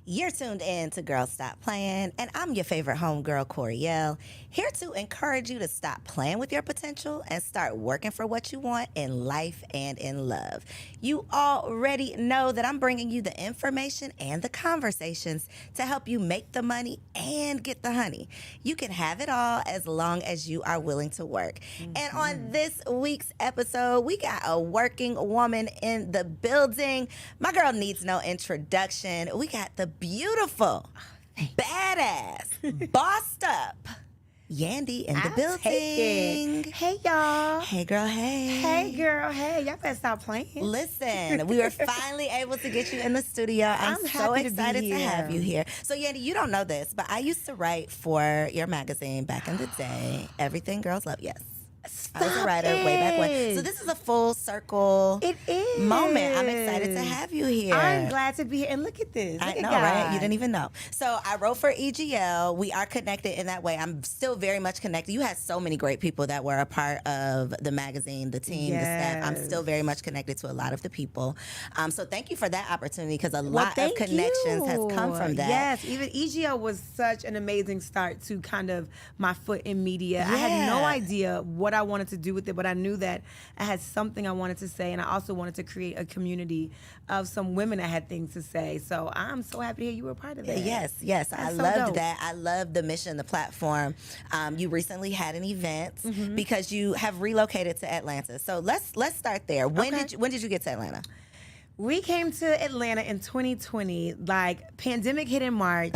You're tuned in to Girls Stop Playing, and I'm your favorite homegirl, Coriel, here to encourage you to stop playing with your potential and start working for what you want in life and in love. You already know that I'm bringing you the information and the conversations to help you make the money and get the honey. You can have it all as long as you are willing to work. And on this week's episode, we got a working woman in the building. My girl needs no introduction. We got the beautiful, badass, bossed up Yandy in the building. Hey, y'all. Hey, girl, hey. Hey, girl, hey. Y'all better stop playing. Listen, we were finally able to get you in the studio. I'm so happy to be excited to here. have you here. So, Yandy, you don't know this, but I used to write for your magazine back in the day, Everything Girls Love. Yes. I was a writer way back when. So this is a full circle moment. I'm excited to have you here. I'm glad to be here. And look at this. I know, right? You didn't even know. So I wrote for EGL. We are connected in that way. I'm still very much connected. You had so many great people that were a part of the magazine, the team, the staff. I'm still very much connected to a lot of the people. So thank you for that opportunity because a lot of connections has come from that. Yes, even EGL was such an amazing start to kind of my foot in media. I had no idea what I wanted to do with it, but I knew that I had something I wanted to say, and I also wanted to create a community of some women that had things to say. So I'm so happy to hear you were a part of that. Yes. That's I so loved dope. that. I loved the mission, the platform. You recently had an event because you have relocated to Atlanta. So let's start there. When did you get to Atlanta? We came to Atlanta in 2020. Like, pandemic hit in March.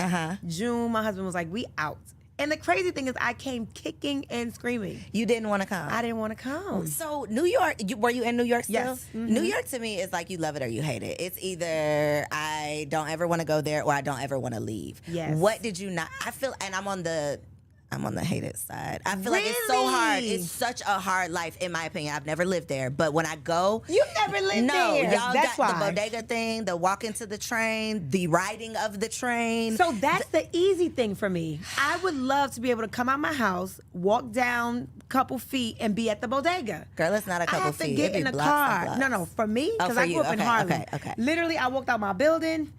June, my husband was like, we out. And the crazy thing is I came kicking and screaming. You didn't want to come? I didn't want to come. So New York, were you in New York still? Yes. New York to me is like you love it or you hate it. It's either I don't ever want to go there or I don't ever want to leave. Yes. What did you not, I feel, and I'm on the hated side. I feel like it's so hard. It's such a hard life, in my opinion. I've never lived there, but when I go, You never lived there. Y'all That's got why. the bodega thing, the walk into the train, the riding of the train. So that's the easy thing for me. I would love to be able to come out my house, walk down a couple feet, and be at the bodega. Girl, it's not a couple I have to feet. get It'd in be the blocks and car. blocks. No, for me, Oh, because for I you. grew up in Okay, Harlem. okay. Literally, I walked out my building.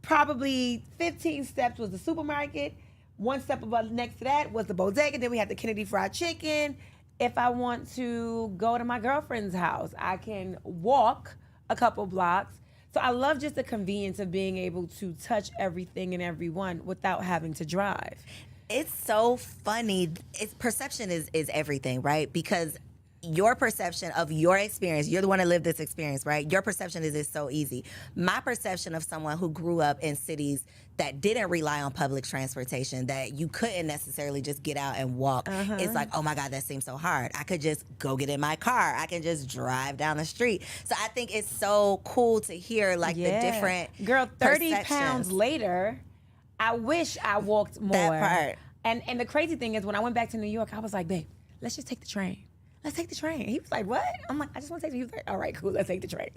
Probably 15 steps was the supermarket. One step above next to that was the bodega. Then we had the Kennedy Fried Chicken. If I want to go to my girlfriend's house, I can walk a couple blocks. So I love just the convenience of being able to touch everything and everyone without having to drive. It's so funny. Perception is everything, right? Because your perception of your experience, you're the one that lived this experience, right? Your perception is so easy. My perception of someone who grew up in cities that didn't rely on public transportation, that you couldn't necessarily just get out and walk, it's like, oh my God, that seems so hard. I could just go get in my car. I can just drive down the street. So I think it's so cool to hear like the different Girl, 30 perceptions. pounds later, I wish I walked more. That part. And the crazy thing is when I went back to New York, I was like, babe, let's just take the train. Let's take the train. He was like, what? I'm like, I just want to take the train. He was like, all right, cool, let's take the train.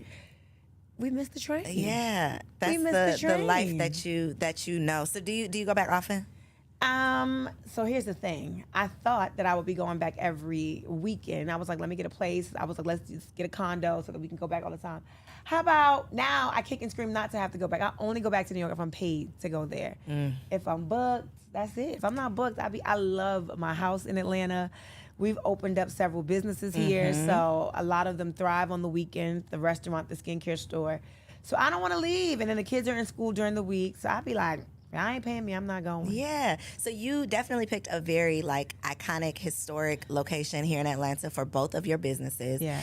We missed the train. Yeah, that's the life that you know. So do you go back often? So here's the thing. I thought that I would be going back every weekend. I was like, let me get a place. I was like, let's just get a condo so that we can go back all the time. How about now I kick and scream not to have to go back. I only go back to New York if I'm paid to go there. If I'm booked, that's it. If I'm not booked, I love my house in Atlanta. We've opened up several businesses here, so a lot of them thrive on the weekend, the restaurant, the skincare store. So I don't want to leave, and then the kids are in school during the week, so I'd be like, I ain't paying me, I'm not going. Yeah, so you definitely picked a very like iconic, historic location here in Atlanta for both of your businesses. Yeah.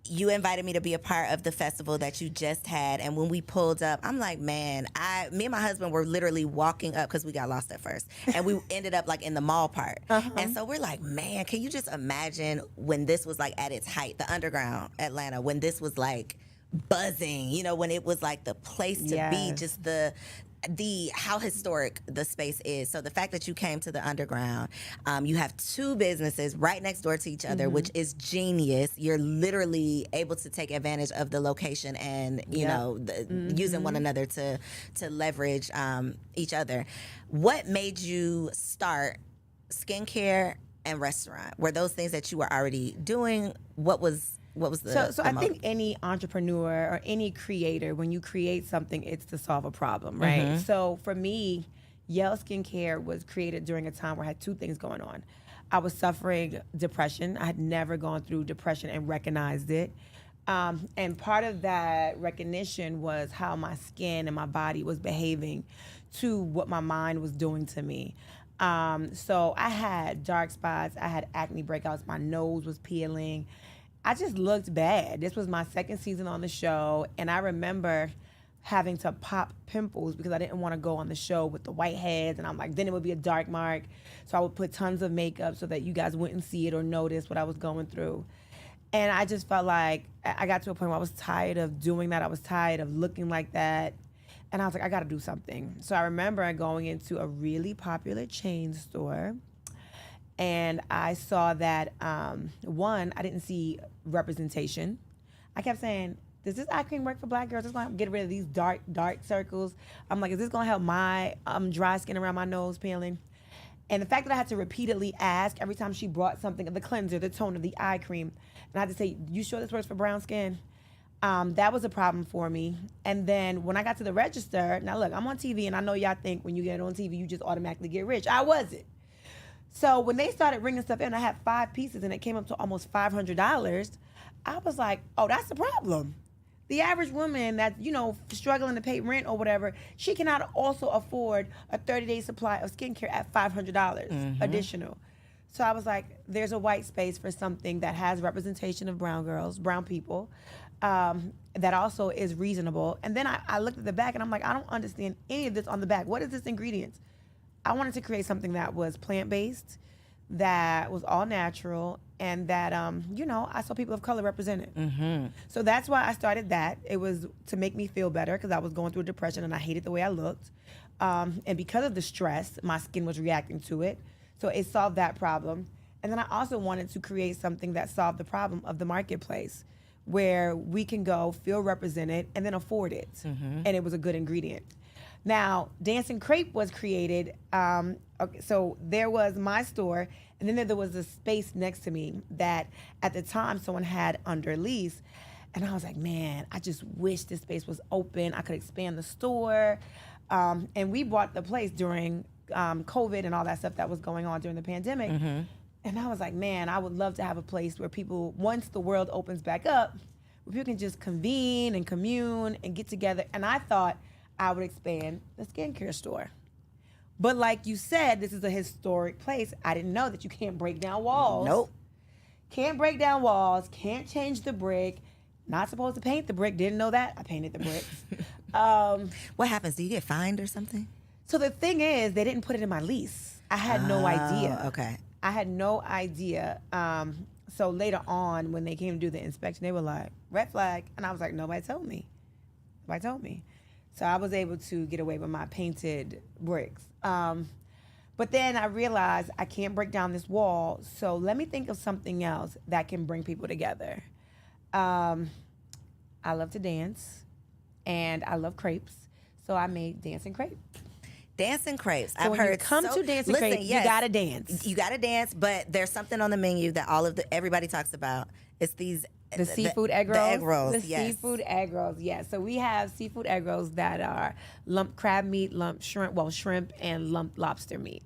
You invited me to be a part of the festival that you just had, and when we pulled up, I'm like, man, me and my husband were literally walking up because we got lost at first, and we ended up like in the mall part. And so we're like, man, can you just imagine when this was like at its height, the underground Atlanta, when this was like buzzing, you know, when it was like the place to be, just the how historic the space is. So the fact that you came to the underground, you have two businesses right next door to each other, which is genius. You're literally able to take advantage of the location and you know using one another to leverage each other. What made you start skincare and restaurant? Were those things that you were already doing? What was what was the So the I motive? think any entrepreneur or any creator, when you create something, it's to solve a problem, right? So for me, Yale Skincare was created during a time where I had two things going on. I was suffering depression. I had never gone through depression and recognized it. And part of that recognition was how my skin and my body was behaving to what my mind was doing to me. So I had dark spots, I had acne breakouts, my nose was peeling. I just looked bad. This was my second season on the show, and I remember having to pop pimples because I didn't want to go on the show with the whiteheads, and I'm like, then it would be a dark mark. So I would put tons of makeup so that you guys wouldn't see it or notice what I was going through. And I just felt like I got to a point where I was tired of doing that. I was tired of looking like that. And I was like, I got to do something. So I remember going into a really popular chain store, and I saw that, one, I didn't see representation. I kept saying, does this eye cream work for black girls? It's going to get rid of these dark circles. I'm like, is this going to help my dry skin around my nose peeling? And the fact that I had to repeatedly ask every time she brought something, the cleanser, the toner, the eye cream, and I had to say, you sure this works for brown skin? That was a problem for me. And then when I got to the register, now look, I'm on TV, and I know y'all think when you get on TV, you just automatically get rich. I wasn't. So when they started bringing stuff in, I had 5 pieces, and it came up to almost $500. I was like, oh, that's the problem. The average woman that's, struggling to pay rent or whatever, she cannot also afford a 30-day supply of skincare at $500 additional. So I was like, there's a white space for something that has representation of brown girls, brown people, that also is reasonable. And then I looked at the back, and I'm like, I don't understand any of this on the back. What is this ingredients? I wanted to create something that was plant-based, that was all natural, and that, I saw people of color represented. So that's why I started that. It was to make me feel better because I was going through a depression and I hated the way I looked. And because of the stress, my skin was reacting to it. So it solved that problem. And then I also wanted to create something that solved the problem of the marketplace, where we can go, feel represented, and then afford it. And it was a good ingredient. Now, Dancing Crepe was created. So there was my store, and then there was a space next to me that at the time someone had under lease. And I was like, man, I just wish this space was open. I could expand the store. And we bought the place during COVID and all that stuff that was going on during the pandemic. And I was like, man, I would love to have a place where people, once the world opens back up, where people can just convene and commune and get together. And I thought I would expand the skincare store. But like you said, this is a historic place. I didn't know that you can't break down walls. Nope. Can't break down walls, can't change the brick. Not supposed to paint the brick, didn't know that. I painted the bricks. What happens? Do you get fined or something? So the thing is, they didn't put it in my lease. I had no idea. Okay. I had no idea. So later on, when they came to do the inspection, they were like, red flag. And I was like, nobody told me. Nobody told me. So I was able to get away with my painted bricks. But then I realized I can't break down this wall. So let me think of something else that can bring people together. I love to dance, and I love crepes. So I made Dancing Crepe. Dancing Crepes. So when you come to Dancing Crepe, you gotta dance. You gotta dance, but there's something on the menu that everybody talks about. It's these the seafood egg rolls. The egg rolls. The seafood egg rolls. Yes. So we have seafood egg rolls that are lump crab meat, lump shrimp, and lump lobster meat.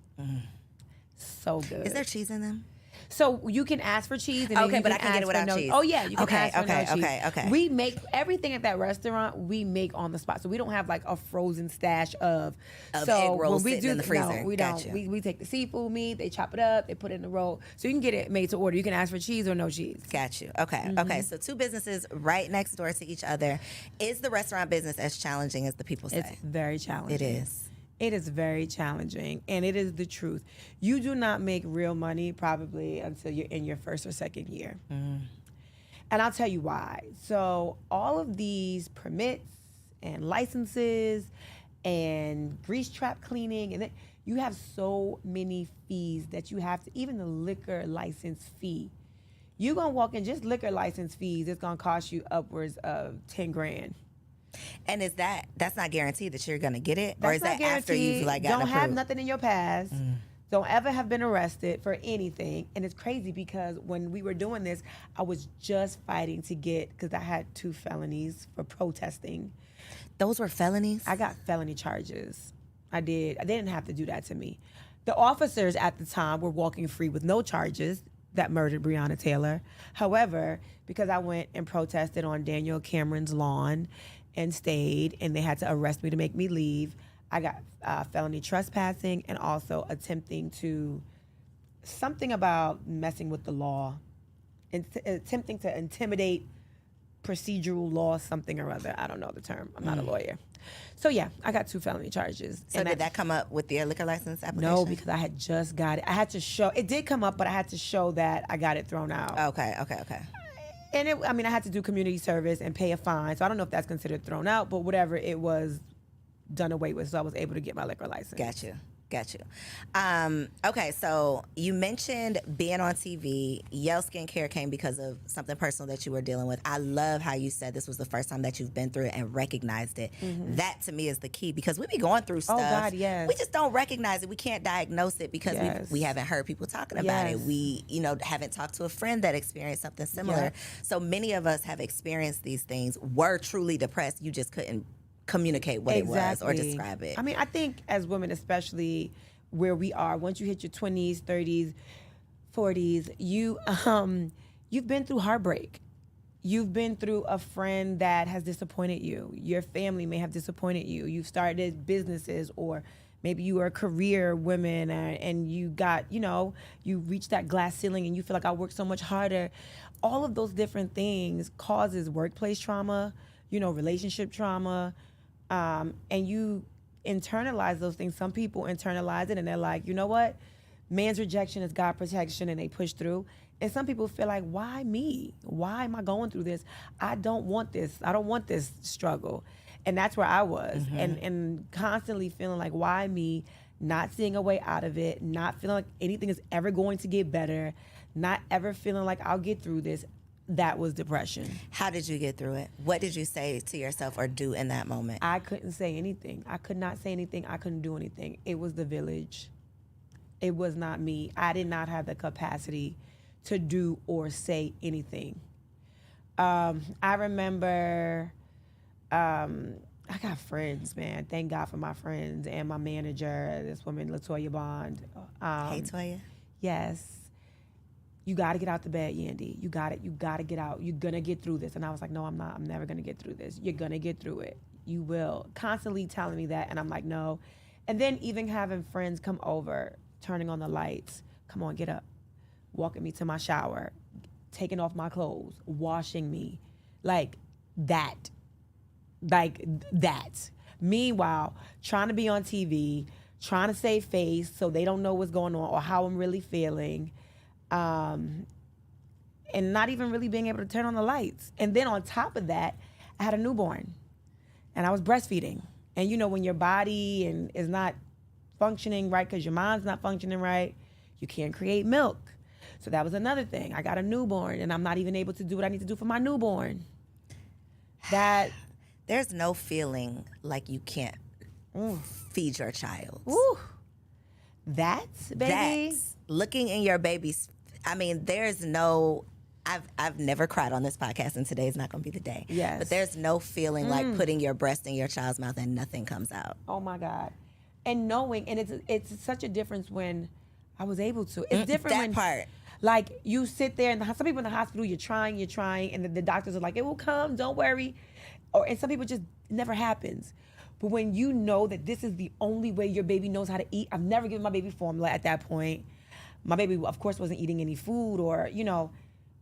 So good. Is there cheese in them? So you can ask for cheese. And Okay, but I can get it without cheese. Oh yeah, you can ask for no cheese. Okay. We make everything at that restaurant. We make on the spot, so we don't have like a frozen stash of egg rolls when we sitting in the freezer. No, we Gotcha. don't. We take the seafood meat, they chop it up, they put it in the roll, so you can get it made to order. You can ask for cheese or no cheese. Got you. Okay. Okay. So two businesses right next door to each other. Is the restaurant business as challenging as the people say? It's very challenging. It is. It is very challenging, and it is the truth. You do not make real money probably until you're in your first or second year. And I'll tell you why. So all of these permits and licenses and grease trap cleaning, and you have so many fees that you have to, even the liquor license fee. You're going to walk in, just liquor license fees, it's going to cost you upwards of 10 grand. And that's not guaranteed that you're gonna get it, or That's is not that after you've guaranteed. gotten Don't have approved? nothing in your past. Don't ever have been arrested for anything. And it's crazy because when we were doing this, I was just fighting to get, because I had 2 felonies for protesting. Those were felonies? I got felony charges. I did. They didn't have to do that to me. The officers at the time were walking free with no charges that murdered Breonna Taylor. However, because I went and protested on Daniel Cameron's lawn and stayed, and they had to arrest me to make me leave, I got felony trespassing and also attempting to, something about messing with the law, attempting to intimidate procedural law, something or other. I don't know the term. I'm not a lawyer. So yeah, I got 2 felony charges. So did that come up with your liquor license application? No, because I had just got it. I had to show, it did come up, but I had to show that I got it thrown out. Okay. And I had to do community service and pay a fine. So I don't know if that's considered thrown out, but whatever, it was done away with, so I was able to get my liquor license. Got you. Okay, so you mentioned being on TV. Yale Skincare came because of something personal that you were dealing with. I love how you said this was the first time that you've been through it and recognized it. That to me is the key, because we be going through stuff. Oh God, yes. We just don't recognize it. We can't diagnose it because we haven't heard people talking about it. We, haven't talked to a friend that experienced something similar. Yep. So many of us have experienced these things, were truly depressed. You just couldn't communicate what it was or describe it. I mean, I think as women, especially where we are, once you hit your 20s, 30s, 40s, you've been through heartbreak. You've been through a friend that has disappointed you. Your family may have disappointed you. You've started businesses, or maybe you are a career woman and you got, you reached that glass ceiling and you feel like I worked so much harder. All of those different things causes workplace trauma, relationship trauma, and you internalize those things. Some people internalize it and they're like, you know what? Man's rejection is God protection, and they push through. And some people feel like, why me? Why am I going through this? I don't want this. I don't want this struggle. And that's where I was. And constantly feeling like, why me? Not seeing a way out of it, not feeling like anything is ever going to get better, not ever feeling like I'll get through this. That was depression. How did you get through it? What did you say to yourself or do in that moment? I couldn't say anything. I could not say anything. I couldn't do anything. It was the village. It was not me. I did not have the capacity to do or say anything. I remember, I got friends, man. Thank God for my friends and my manager, this woman, LaToya Bond. Hey, Toya. Yes. You got to get out the bed, Yandy. You got to get out. You're going to get through this. And I was like, no, I'm not. I'm never going to get through this. You're going to get through it. You will. Constantly telling me that. And I'm like, no. And then even having friends come over, turning on the lights. Come on, get up. Walking me to my shower. Taking off my clothes. Washing me. Like that. Meanwhile, trying to be on TV, trying to save face so they don't know what's going on or how I'm really feeling. And not even really being able to turn on the lights. And then on top of that, I had a newborn and I was breastfeeding. And when your body is not functioning right because your mind's not functioning right, you can't create milk. So that was another thing. I got a newborn and I'm not even able to do what I need to do for my newborn. There's no feeling like you can't feed your child. Ooh. That's looking in your baby's. I mean, there's no. I've never cried on this podcast, and today's not going to be the day. Yes. But there's no feeling like putting your breast in your child's mouth and nothing comes out. Oh my God. And knowing, and it's such a difference when I was able to. It's different that when part. Like you sit there, and some people in the hospital, you're trying, and the doctors are like, it will come, don't worry. And some people just, it never happens. But when you know that this is the only way your baby knows how to eat, I've never given my baby formula at that point. My baby, of course, wasn't eating any food or,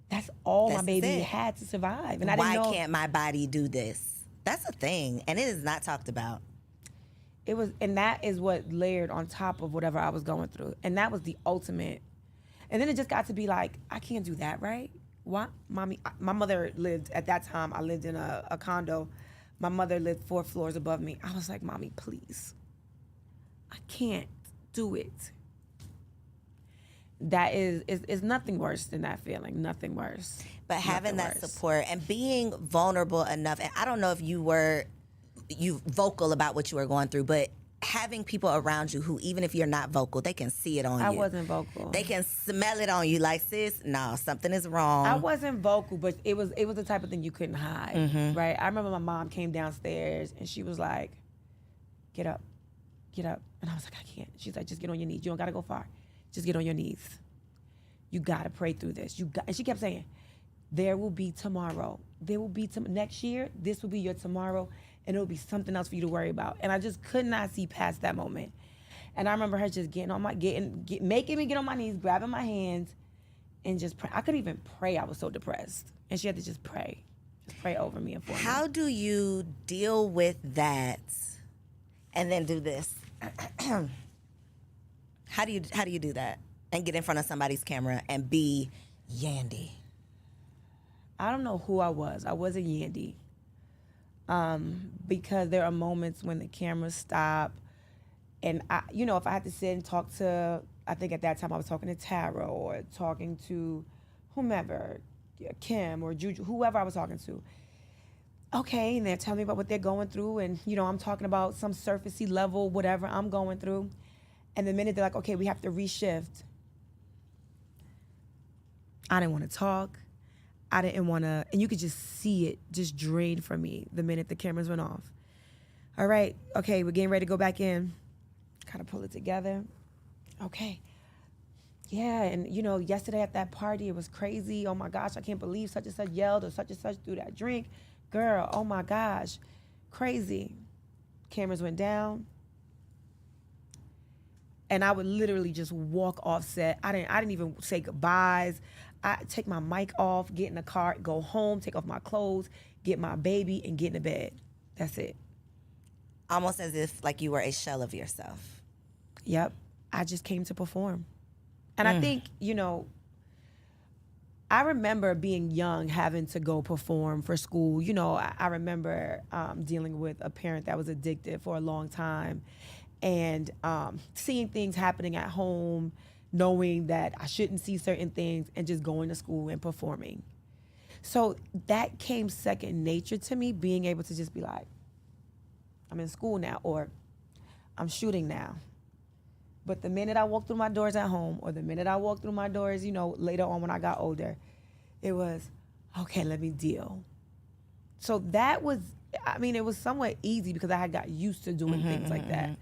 that's all my baby had to survive. And I didn't know. Why can't my body do this? That's a thing, and it is not talked about. It was, and that is what layered on top of whatever I was going through. And that was the ultimate. And then it just got to be like, I can't do that, right? Why? Mommy, my mother lived, at that time, I lived in a condo. My mother lived 4 floors above me. I was like, Mommy, please. I can't do it. That is nothing worse than that feeling. Nothing worse. But having that support and being vulnerable enough, and I don't know if you vocal about what you were going through, but having people around you who, even if you're not vocal, they can see it on you. I wasn't vocal. They can smell it on you, like, sis, no, something is wrong. I wasn't vocal, but it was the type of thing you couldn't hide, Mm-hmm. right? I remember my mom came downstairs and she was like, get up. And I was like, I can't. She's like, just get on your knees. You don't got to go far. Just get on your knees. You got to pray through this. And she kept saying, there will be tomorrow. There will be next year. This will be your tomorrow. And it will be something else for you to worry about. And I just could not see past that moment. And I remember her just making me get on my knees, grabbing my hands, and just pray. I couldn't even pray. I was so depressed. And she had to just pray over me and for me. How do you deal with that and then do this? How do you do that and get in front of somebody's camera and be Yandy? I don't know who I was. I wasn't Yandy. Because there are moments when the cameras stop, and if I had to sit and talk to, I think at that time I was talking to Tara or talking to whomever, Kim or Juju, whoever I was talking to. Okay, and they're telling me about what they're going through, and I'm talking about some surfacey level, whatever I'm going through. And the minute they're like, okay, we have to reshift, I didn't want to talk. I didn't want to, and you could just see it just drain from me the minute the cameras went off. All right, okay, we're getting ready to go back in. Kind of pull it together. Okay. Yeah, and yesterday at that party, it was crazy. Oh my gosh, I can't believe such and such yelled or such and such threw that drink. Girl, oh my gosh, crazy. Cameras went down. And I would literally just walk off set. I didn't even say goodbyes. I take my mic off, get in the car, go home, take off my clothes, get my baby, and get in the bed. That's it. Almost as if like you were a shell of yourself. Yep. I just came to perform. And I think, I remember being young, having to go perform for school. I remember dealing with a parent that was addicted for a long time, and seeing things happening at home, knowing that I shouldn't see certain things, and just going to school and performing. So that came second nature to me, being able to just be like, I'm in school now, or I'm shooting now. But the minute I walked through my doors at home, or the minute I walked through my doors, later on when I got older, it was, okay, let me deal. So that was, it was somewhat easy because I had got used to doing things like that.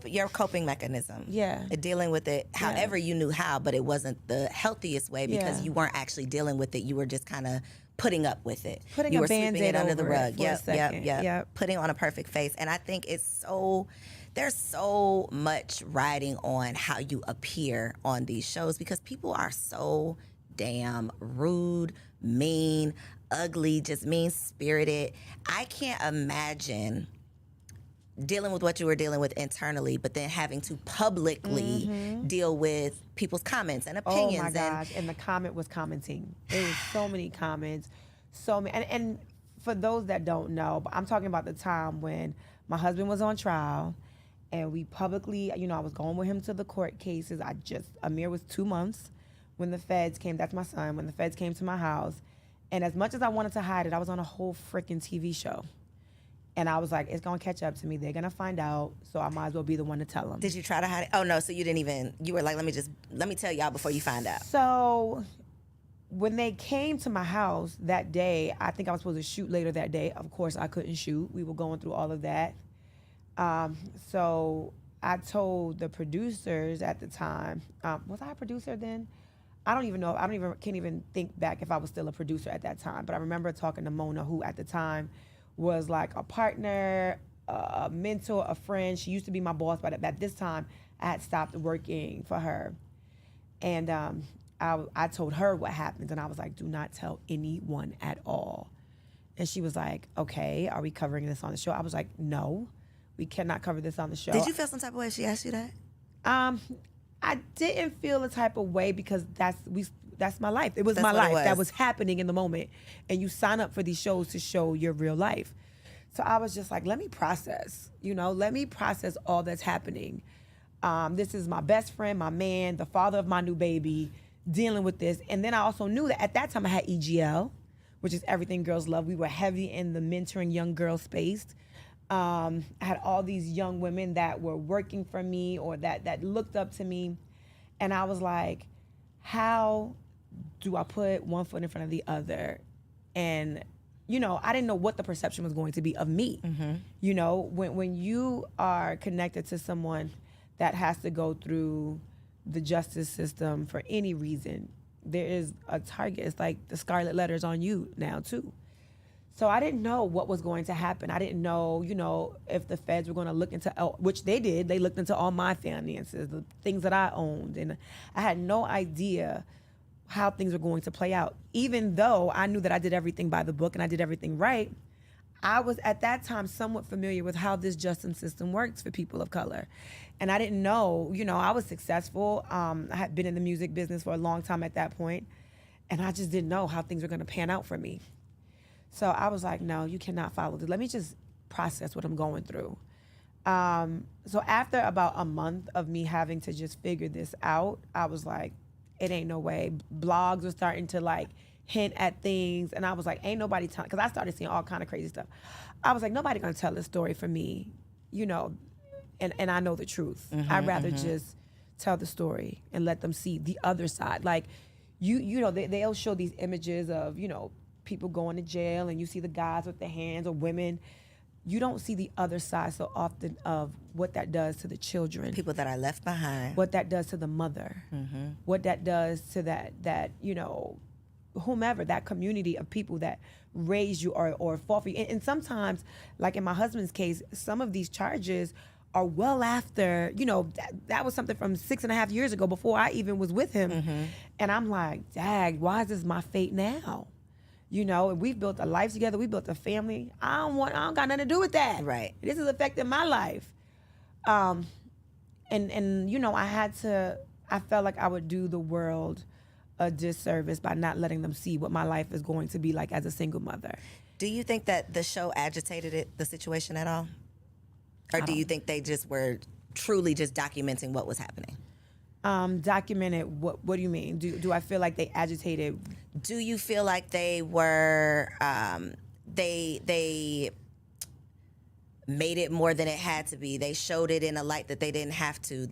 Your coping mechanism. Yeah. Dealing with it however you knew how, but it wasn't the healthiest way because you weren't actually dealing with it. You were just kind of putting up with it. You were sweeping it under the rug. Yep. Putting on a perfect face. And I think there's so much riding on how you appear on these shows because people are so damn rude, mean, ugly, just mean-spirited. I can't imagine dealing with what you were dealing with internally, but then having to publicly deal with people's comments and opinions. Oh my gosh, and the comment was commenting. There was so many comments, so many. And for those that don't know, but I'm talking about the time when my husband was on trial, and we publicly, I was going with him to the court cases. Amir was 2 months when the feds came. That's my son. When the feds came to my house, and as much as I wanted to hide it, I was on a whole freaking TV show. And I was like, it's going to catch up to me. They're going to find out, so I might as well be the one to tell them. Did you try to hide it? Oh, no, so you were like, let me tell y'all before you find out. So when they came to my house that day, I think I was supposed to shoot later that day. Of course, I couldn't shoot. We were going through all of that. So I told the producers at the time, was I a producer then? I don't even know. Can't even think back if I was still a producer at that time. But I remember talking to Mona, who at the time was like a partner, a mentor, a friend. She used to be my boss, but at this time, I had stopped working for her. And I told her what happened, and I was like, do not tell anyone at all. And she was like, okay, are we covering this on the show? I was like, no, we cannot cover this on the show. Did you feel some type of way she asked you that? I didn't feel a type of way because that's my life. It was my life that was happening in the moment. And you sign up for these shows to show your real life. So I was just like, let me process, let me process all that's happening. This is my best friend, my man, the father of my new baby, dealing with this. And then I also knew that at that time I had EGL, which is Everything Girls Love. We were heavy in the mentoring young girl space. I had all these young women that were working for me or that looked up to me. And I was like, how do I put one foot in front of the other? And, you know, I didn't know what the perception was going to be of me. You know, when you are connected to someone that has to go through the justice system for any reason, there is a target. It's like the scarlet letters on you now too. So I didn't know what was going to happen. I didn't know, you know, if the feds were going to look into, which they did. They looked into all my finances, the things that I owned. And I had no idea how things were going to play out. Even though I knew that I did everything by the book and I did everything right, I was at that time somewhat familiar with how this justice system works for people of color. And I didn't know, you know, I was successful. I had been in the music business for a long time at that point, and I just didn't know how things were going to pan out for me. So I was like, no, you cannot follow this. Let me just process what I'm going through. So after about a month of me having to just figure this out, I was like, it ain't no way. Blogs were starting to like hint at things, and I was like, ain't nobody telling, because I started seeing all kind of crazy stuff. I was like, nobody gonna tell this story for me, you know, and I know the truth. I'd rather just tell the story and let them see the other side. Like, you know, they'll show these images of, you know, people going to jail, and you see the guys with their hands, or women. You don't see the other side so often of what that does to the children. People that are left behind. What that does to the mother. What that does to that you know, whomever, that community of people that raised you or fought for you. And sometimes, like in my husband's case, some of these charges are well after, you know, that was something from 6.5 years ago before I even was with him. And I'm like, dag, why is this my fate now? You know, we've built a life together. We built a family. I don't got nothing to do with that. Right. This is affecting my life. And you know, I felt like I would do the world a disservice by not letting them see what my life is going to be like as a single mother. Do you think that the show agitated the situation at all? Or do you think they just were truly just documenting what was happening? Documented, what do you mean? Do I feel like they agitated? Do you feel like they were, they made it more than it had to be? They showed it in a light that they didn't have to?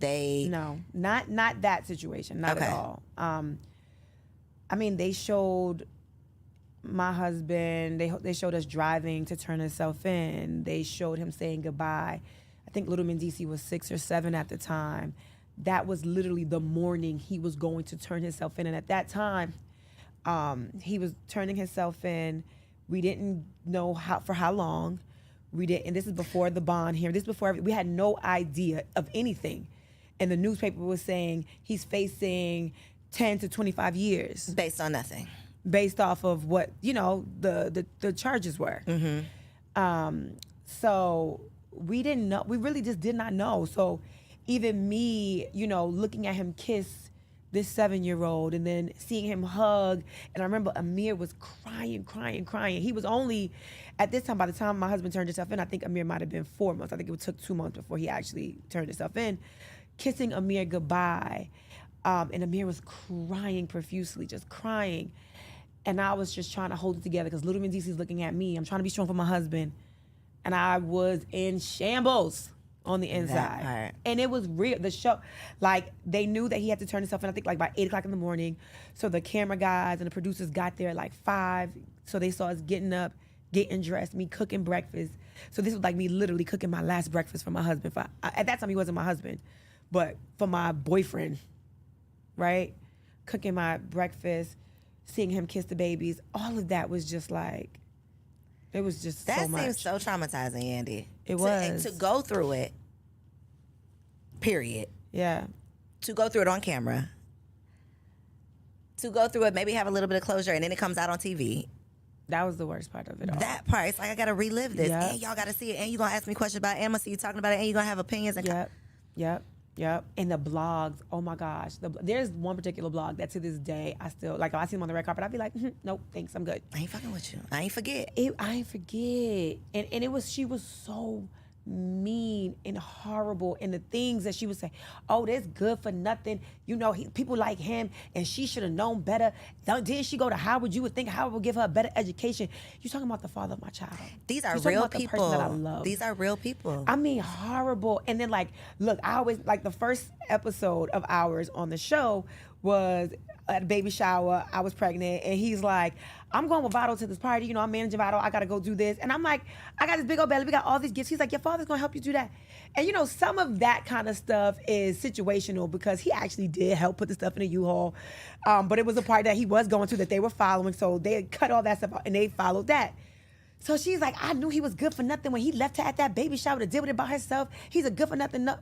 No, not that situation, not at all. I mean, they showed my husband, they showed us driving to turn himself in. They showed him saying goodbye. I think little Mendecees was 6 or 7 at the time. That was literally the morning he was going to turn himself in. And at that time, he was turning himself in. We didn't know for how long. And this is before the bond hearing. This is before, we had no idea of anything. And the newspaper was saying he's facing 10 to 25 years. Based on nothing. Based off of what, you know, the charges were. So we didn't know. We really just did not know. So even me, you know, looking at him kiss this 7-year-old and then seeing him hug. And I remember Amir was crying. He was only, at this time, by the time my husband turned himself in, I think Amir might have been 4 months. I think it took 2 months before he actually turned himself in. Kissing Amir goodbye. And Amir was crying profusely, just crying. And I was just trying to hold it together because little Mendecees looking at me. I'm trying to be strong for my husband. And I was in shambles on the inside. And it was real. The show, like, they knew that he had to turn himself in, I think, like, by 8 o'clock in the morning. So the camera guys and the producers got there at, like, 5. So they saw us getting up, getting dressed, me cooking breakfast. So this was, like, me literally cooking my last breakfast for my husband. At that time, he wasn't my husband, but for my boyfriend, right? Cooking my breakfast, seeing him kiss the babies. All of that was just, like, it was just so much. That seems so traumatizing, Yandy. It was. To go through it, period. Yeah. To go through it on camera. To go through it, maybe have a little bit of closure, and then it comes out on TV. That was the worst part of it all. That part, it's like, I got to relive this. Yep. And y'all got to see it, and you're going to ask me questions about it, and I'm going to see you talking about it, and you're going to have opinions. And Yep. And the blogs, oh my gosh. There's one particular blog that to this day, I still, like, if I see them on the red carpet, I'd be like, nope, thanks, I'm good. I ain't fucking with you. I ain't forget. I ain't forget. And it was, she was so mean and horrible, and the things that she would say, oh, that's good for nothing, you know, people like him, and she should have known better. Did she go to Howard? You would think Howard would give her a better education. You're talking about the father of my child. These are You're talking real about the person that I people. love. These are real people. I mean, horrible. And then, like, look, I always, like, the first episode of ours on the show was at a baby shower. I was pregnant, and he's like, I'm going with Vado to this party. You know, I'm managing Vado. I got to go do this. And I'm like, I got this big old belly. We got all these gifts. He's like, your father's going to help you do that. And, you know, some of that kind of stuff is situational because he actually did help put the stuff in a U-Haul. But it was a party that he was going to that they were following. So they cut all that stuff out, and they followed that. So she's like, I knew he was good for nothing when he left her at that baby shower to deal with it by herself. He's a good for nothing. No.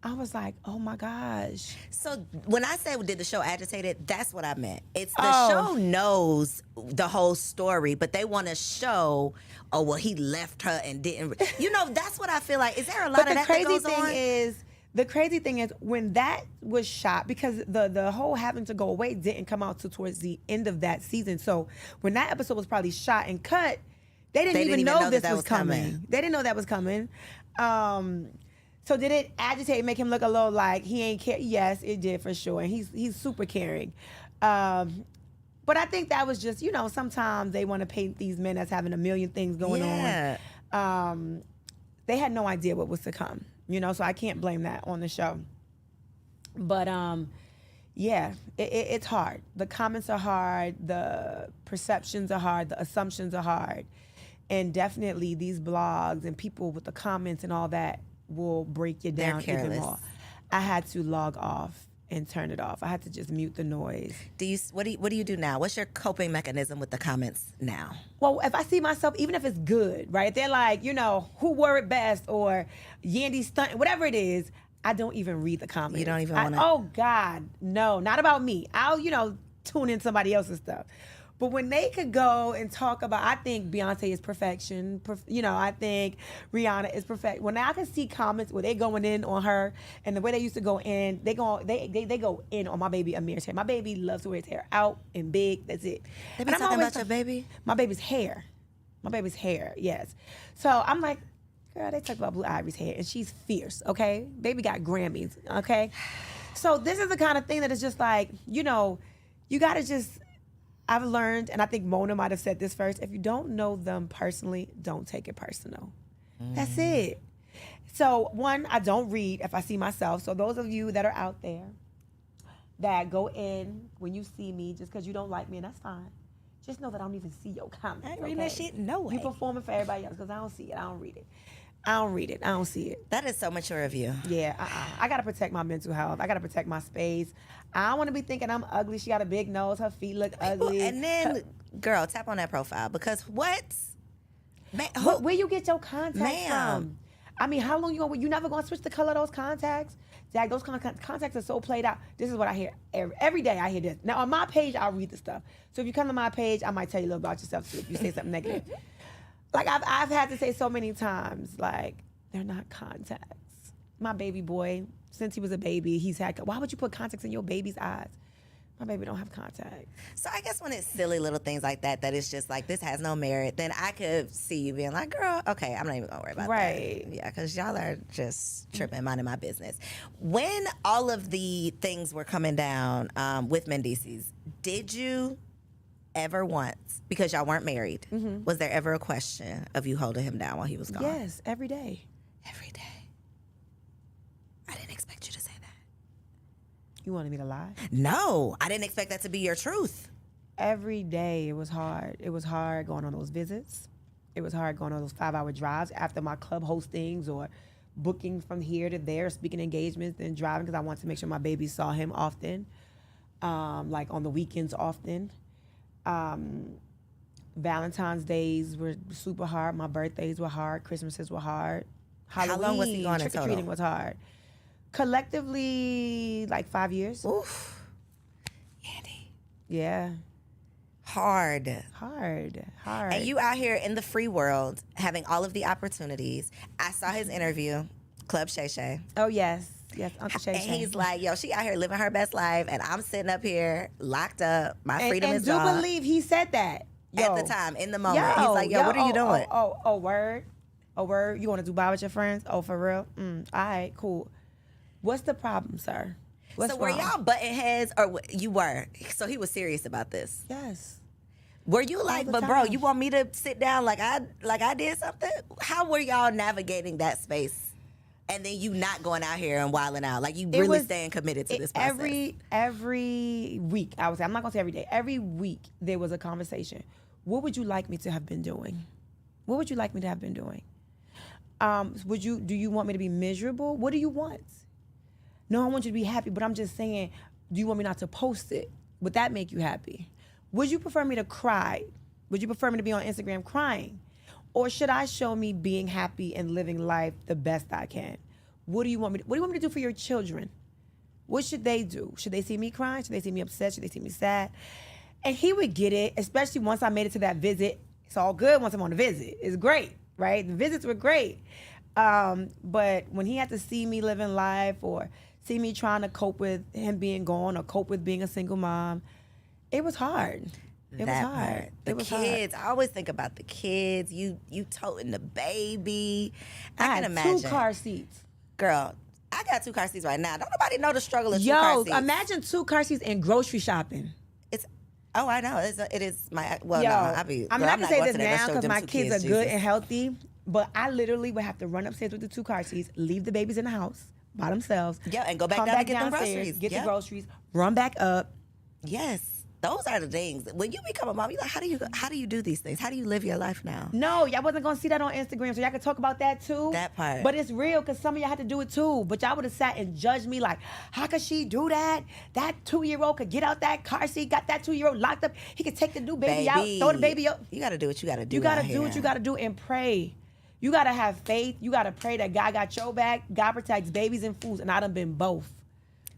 I was like, oh my gosh. So when I say did the show agitate it, that's what I meant. It's the show knows the whole story, but they want to show, oh, well, he left her and didn't. You know, that's what I feel like. Is there a lot of that goes on? The crazy thing is when that was shot, because the whole having to go away didn't come out till towards the end of that season. So when that episode was probably shot and cut, they didn't even know this was coming. They didn't know that was coming. So did it agitate and make him look a little like he ain't care? Yes, it did for sure. And he's super caring. But I think that was just, you know, sometimes they want to paint these men as having a million things going on. They had no idea what was to come, you know, so I can't blame that on the show. But yeah, it's hard. The comments are hard. The perceptions are hard. The assumptions are hard. And definitely these blogs and people with the comments and all that will break you down even more. I had to log off and turn it off. I had to just mute the noise. What do you do now? What's your coping mechanism with the comments now? Well, if I see myself, even if it's good, right? They're like, you know, who wore it best or Yandy stunt, whatever it is, I don't even read the comments. You don't even want to? Oh God, no, not about me. I'll, you know, tune in somebody else's stuff. But when they could go and talk about, I think Beyonce is perfection. You know, I think Rihanna is perfect. When I can see comments where they going in on her and the way they used to go in, they go in on my baby Amir's hair. My baby loves to wear his hair out and big. That's it. They be talking about your baby? My baby's hair. My baby's hair, yes. So I'm like, girl, they talk about Blue Ivy's hair, and she's fierce, okay? Baby got Grammys, okay? So this is the kind of thing that is just like, you know, you got to just... I've learned, and I think Mona might have said this first, if you don't know them personally, don't take it personal. That's it. So, one, I don't read if I see myself. So those of you that are out there that go in when you see me just because you don't like me, and that's fine. Just know that I don't even see your comments. I ain't reading that shit, no way. You performing for everybody else because I don't see it. I don't read it. I don't read it. I don't see it. That is so mature of you. Yeah, I got to protect my mental health. I got to protect my space. I don't want to be thinking I'm ugly. She got a big nose. Her feet look ugly. And then, girl, tap on that profile because what? Man, where you get your contacts from? I mean, how long you never going to switch the color of those contacts? Jack, those contacts are so played out. This is what I hear. Every day I hear this. Now, on my page, I'll read the stuff. So if you come to my page, I might tell you a little about yourself too if you say something negative. Like, I've had to say so many times, like, they're not contacts. My baby boy, since he was a baby, he's had, why would you put contacts in your baby's eyes? My baby don't have contacts. So I guess when it's silly little things like that, that it's just like, this has no merit, then I could see you being like, girl, okay, I'm not even gonna worry about that. Right. Yeah, because y'all are just tripping, minding my business. When all of the things were coming down with Mendecees, did you ever once, because y'all weren't married, was there ever a question of you holding him down while he was gone? Yes, every day. Every day. I didn't expect you to say that. You wanted me to lie? No, I didn't expect that to be your truth. Every day it was hard. It was hard going on those visits. It was hard going on those 5-hour drives after my club hostings or booking from here to there, speaking engagements, then driving because I wanted to make sure my baby saw him often, like on the weekends often. Valentine's days were super hard. My birthdays were hard. Christmases were hard. Halloween, how long was he gone in total? Trick-or-treating was hard. Collectively, like 5 years. Oof. Yandy. Yeah. Hard. And you out here in the free world having all of the opportunities. I saw his interview, Club Shay Shay. Oh, yes. Yes, Uncle Shay Shay. And he's like, yo, she out here living her best life, and I'm sitting up here locked up. My freedom is gone. And do believe he said that. Yo. At the time, in the moment. He's like, yo, what are you doing? Oh, word. Oh, word? You want to Dubai with your friends? Oh, for real? All right, cool. What's the problem, sir? What's So were wrong? y'all butting heads, or you were? So he was serious about this. Yes. Were you like, the but bro, time. you want me to sit down like I did something? How were y'all navigating that space? And then you not going out here and wilding out, like you really staying committed to this process. Every week, I would say, I'm not gonna say every day. Every week there was a conversation. What would you like me to have been doing? What would you like me to have been doing? Do you want me to be miserable? What do you want? No, I want you to be happy, but I'm just saying, do you want me not to post it? Would that make you happy? Would you prefer me to cry? Would you prefer me to be on Instagram crying? Or should I show me being happy and living life the best I can? What do you want me to do for your children? What should they do? Should they see me crying? Should they see me upset? Should they see me sad? And he would get it, especially once I made it to that visit. It's all good once I'm on the visit. It's great, right? The visits were great. But when he had to see me living life or see me trying to cope with him being gone or cope with being a single mom, it was hard. It was hard. The kids. I always think about the kids. You toting the baby. I can imagine. 2 car seats. Girl, I got 2 car seats right now. Don't nobody know the struggle of 2 car seats. Yo, imagine 2 car seats and grocery shopping. Oh, I know. It is my. Well, Yo, no, I'm not gonna say this now because my kids kids are good and healthy. But I literally would have to run upstairs with the 2 car seats, leave the babies in the house by themselves. Yeah, and go back come down back to get them downstairs, groceries. get Yep. the groceries, run back up. Yes, those are the things. When you become a mom, you're like, how do you do these things? How do you live your life now? No, y'all wasn't gonna see that on Instagram, so y'all could talk about that too. That part. But it's real because some of y'all had to do it too. But y'all would have sat and judged me like, how could she do that? That 2-year-old could get out that car seat, got that 2-year-old locked up. He could take the new baby out, throw the baby up. You gotta do what you gotta do. You gotta do what you gotta do and pray. You gotta have faith. You gotta pray that God got your back. God protects babies and fools, and I done been both.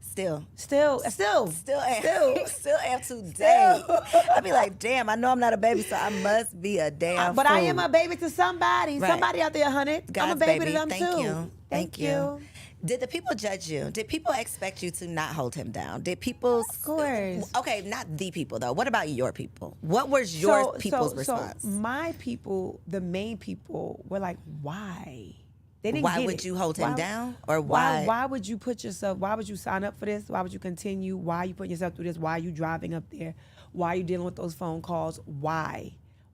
Still Still am. Still am today. Still. I be like, damn, I know I'm not a baby, so I must be a damn But fool. I am a baby to somebody. Right. Somebody out there, honey. I'm a God's baby to them Thank too. you. Thank you. Did the people judge you? Did people expect you to not hold him down? Did people? Of course. Okay, not the people though. What about your people? What was your people's response? So my people, the main people, were like, why? They didn't Why get would it. you hold him down? Or why? Why would you put yourself? Why would you sign up for this? Why would you continue? Why are you putting yourself through this? Why are you driving up there? Why are you dealing with those phone calls? Why?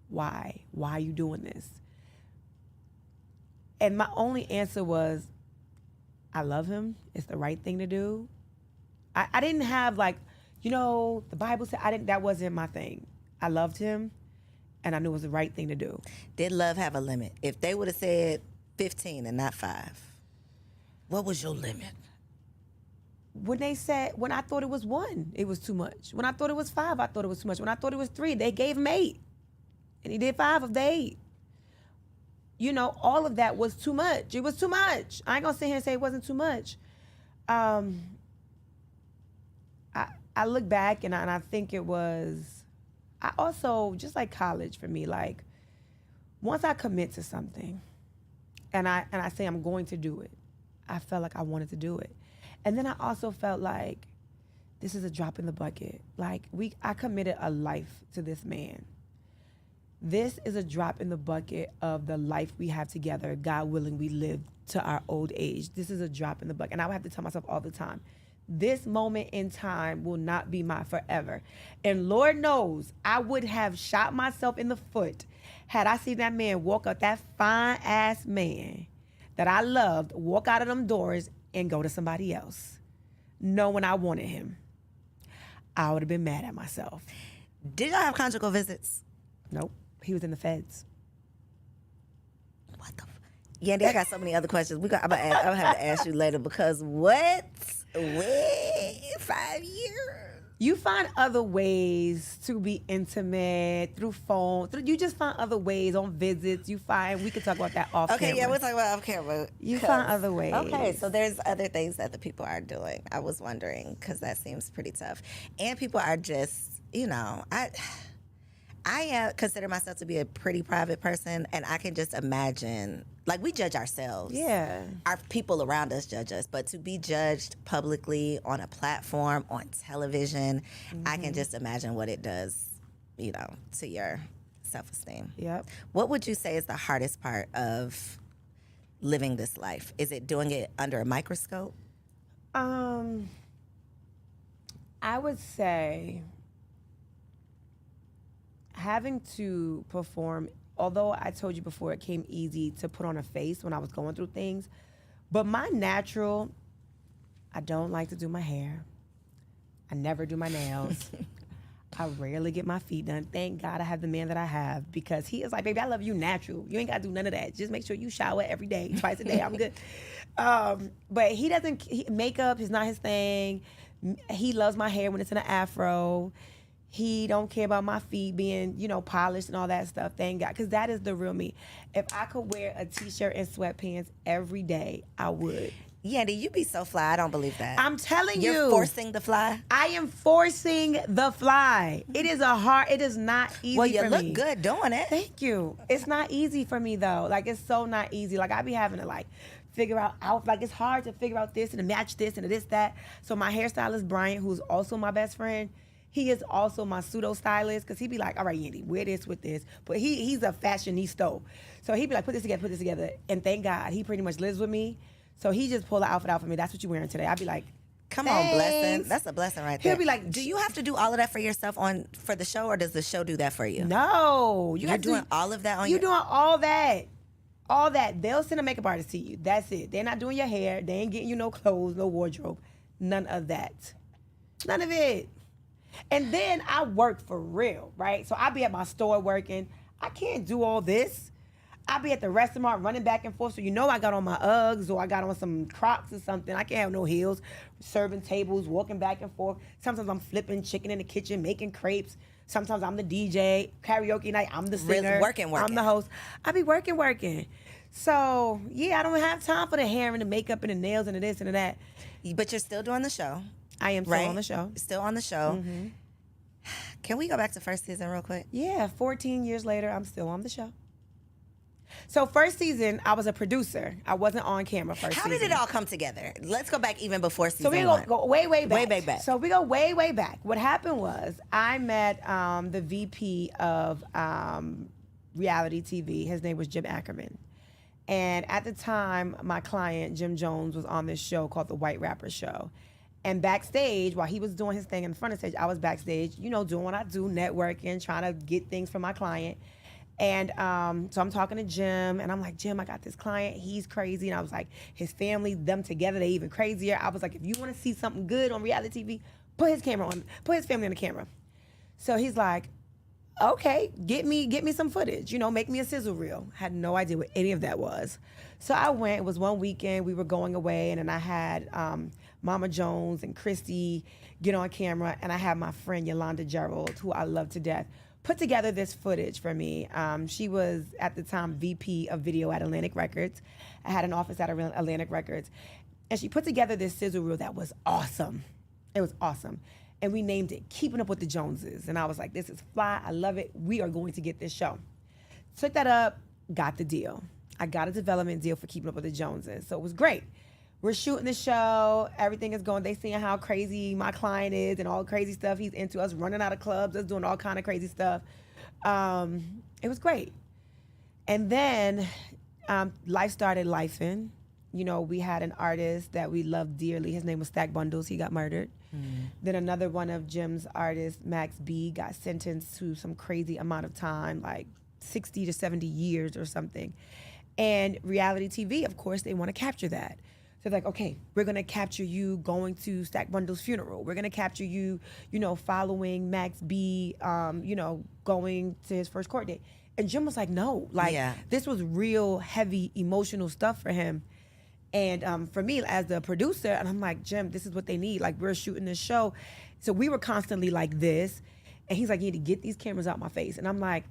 Why are you doing this? And my only answer was, I love him. It's the right thing to do. I didn't have like, the Bible said, that wasn't my thing. I loved him and I knew it was the right thing to do. Did love have a limit? If they would have said 15 and not 5, what was your limit? When I thought it was 1, it was too much. When I thought it was 5, I thought it was too much. When I thought it was 3, they gave him 8. And he did 5 of the 8. All of that was too much. It was too much. I ain't gonna sit here and say it wasn't too much. I look back and I think it was, I also, just like college for me, like, once I commit to something and I say I'm going to do it, I felt like I wanted to do it. And then I also felt like this is a drop in the bucket. Like, I committed a life to this man. This is a drop in the bucket of the life we have together. God willing, we live to our old age. This is a drop in the bucket. And I would have to tell myself all the time, this moment in time will not be my forever. And Lord knows, I would have shot myself in the foot had I seen that man walk up, that fine-ass man that I loved, walk out of them doors and go to somebody else, knowing I wanted him. I would have been mad at myself. Did y'all have conjugal visits? Nope. He was in the feds. What the Yandy, I got so many other questions. I'm gonna have to ask you later because what? Wait, 5 years? You find other ways to be intimate through phone. You just find other ways on visits. We could talk about that off camera. Okay, yeah, we'll talk about off camera. You find other ways. Okay, so there's other things that the people are doing. I was wondering because that seems pretty tough. And people are just, I consider myself to be a pretty private person, and I can just imagine, like, we judge ourselves. Yeah. Our people around us judge us, but to be judged publicly on a platform, on television, I can just imagine what it does, to your self-esteem. Yep. What would you say is the hardest part of living this life? Is it doing it under a microscope? I would say having to perform, although I told you before it came easy to put on a face when I was going through things, but my natural, I don't like to do my hair. I never do my nails. I rarely get my feet done. Thank God I have the man that I have, because he is like, baby, I love you natural. You ain't got to do none of that. Just make sure you shower every day, twice a day. I'm good. But he doesn't, makeup is not his thing. He loves my hair when it's in an afro. He don't care about my feet being, polished and all that stuff. Thank God, because that is the real me. If I could wear a t-shirt and sweatpants every day, I would. Yandy, you be so fly. I don't believe that. I'm telling you. You're forcing the fly? I am forcing the fly. It is not easy for me. Well, you look good doing it. Thank you. It's not easy for me, though. Like, it's so not easy. Like, I be having to, figure out, it's hard to figure out this and to match this and to this, that. So my hairstylist, Bryant, who's also my best friend, he is also my pseudo stylist, because he be like, all right, Yandy, wear this with this. But he's a fashionista. So he be like, put this together. And thank God, he pretty much lives with me. So he just pulled the outfit out for me. That's what you're wearing today. I'd be like, come on, blessing. That's a blessing right there. He'll be like, do you have to do all of that for yourself for the show, or does the show do that for you? No. You're doing all of that on You're doing all that. All that. They'll send a makeup artist to you. That's it. They're not doing your hair. They ain't getting you no clothes, no wardrobe. None of that. None of it. And then I work for real, right? So I be at my store working. I can't do all this. I be at the restaurant running back and forth. So I got on my Uggs or I got on some Crocs or something. I can't have no heels. Serving tables, walking back and forth. Sometimes I'm flipping chicken in the kitchen, making crepes. Sometimes I'm the DJ. Karaoke night, I'm the singer. Really working. I'm the host. I be working. So, yeah, I don't have time for the hair and the makeup and the nails and the this and the that. But you're still doing the show. I am still on the show. Still on the show. Mm-hmm. Can we go back to first season real quick? Yeah, 14 years later, I'm still on the show. So first season, I was a producer. I wasn't on camera first season. How did it all come together? Let's go back even before season one. So we go way back. Way back. So we go way back. What happened was I met the VP of reality TV. His name was Jim Ackerman. And at the time, my client, Jim Jones, was on this show called The White Rapper Show. And backstage, while he was doing his thing in the front of the stage, I was backstage, doing what I do, networking, trying to get things from my client. And so I'm talking to Jim, and I'm like, Jim, I got this client. He's crazy. And I was like, his family, them together, they even crazier. I was like, if you want to see something good on reality TV, put his family on the camera. So he's like, okay, get me some footage. Make me a sizzle reel. Had no idea what any of that was. So I went. It was one weekend. We were going away, and then I had Mama Jones and Christy get on camera, and I had my friend Yolanda Gerald, who I love to death, put together this footage for me. She was, at the time, VP of video at Atlantic Records. I had an office at Atlantic Records. And she put together this sizzle reel that was awesome. It was awesome. And we named it Keeping Up with the Joneses. And I was like, this is fly. I love it. We are going to get this show. Took that up, got the deal. I got a development deal for Keeping Up with the Joneses. So it was great. We're shooting the show. Everything is going. They seeing how crazy my client is and all the crazy stuff he's into. Us running out of clubs, us doing all kind of crazy stuff. It was great. And then life started lifing. We had an artist that we loved dearly. His name was Stack Bundles. He got murdered. Then another one of Jim's artists, Max B, got sentenced to some crazy amount of time, like 60 to 70 years or something. And reality TV, of course, they want to capture that. So they're like, okay, we're going to capture you going to Stack Bundles' funeral. We're going to capture you, following Max B, going to his first court date. And Jim was like, no, this was real heavy emotional stuff for him. And for me, as the producer, and I'm like, Jim, this is what they need. Like, we're shooting this show. So we were constantly like this. And he's like, you need to get these cameras out my face. And I'm like,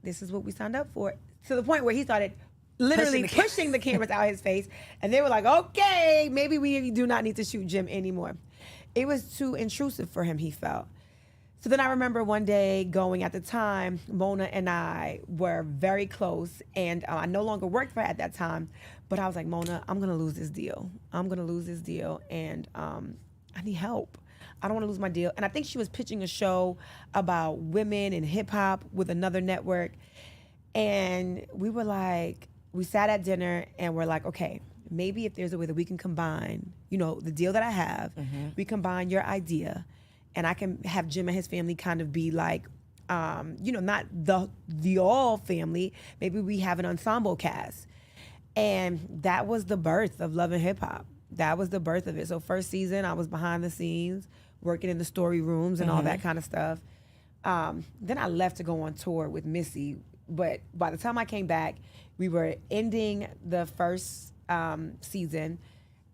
this is what we signed up for. To the point where he started literally pushing the cameras out his face. And they were like, okay, maybe we do not need to shoot Jim anymore. It was too intrusive for him, he felt. So then I remember one day going, at the time, Mona and I were very close, and I no longer worked for her at that time, but I was like, Mona, I'm going to lose this deal. And I need help. I don't want to lose my deal. And I think she was pitching a show about women in hip hop with another network. And we were like, we sat at dinner and we're like, okay, maybe if there's a way that we can combine, you know, the deal that I have, we combine your idea, and I can have Jim and his family kind of be like, you know, not the all family. Maybe we have an ensemble cast. And that was the birth of Love and Hip Hop. That was the birth of it. So first season, I was behind the scenes, working in the story rooms and all that kind of stuff. Then I left to go on tour with Missy. But by the time I came back, we were ending the first season.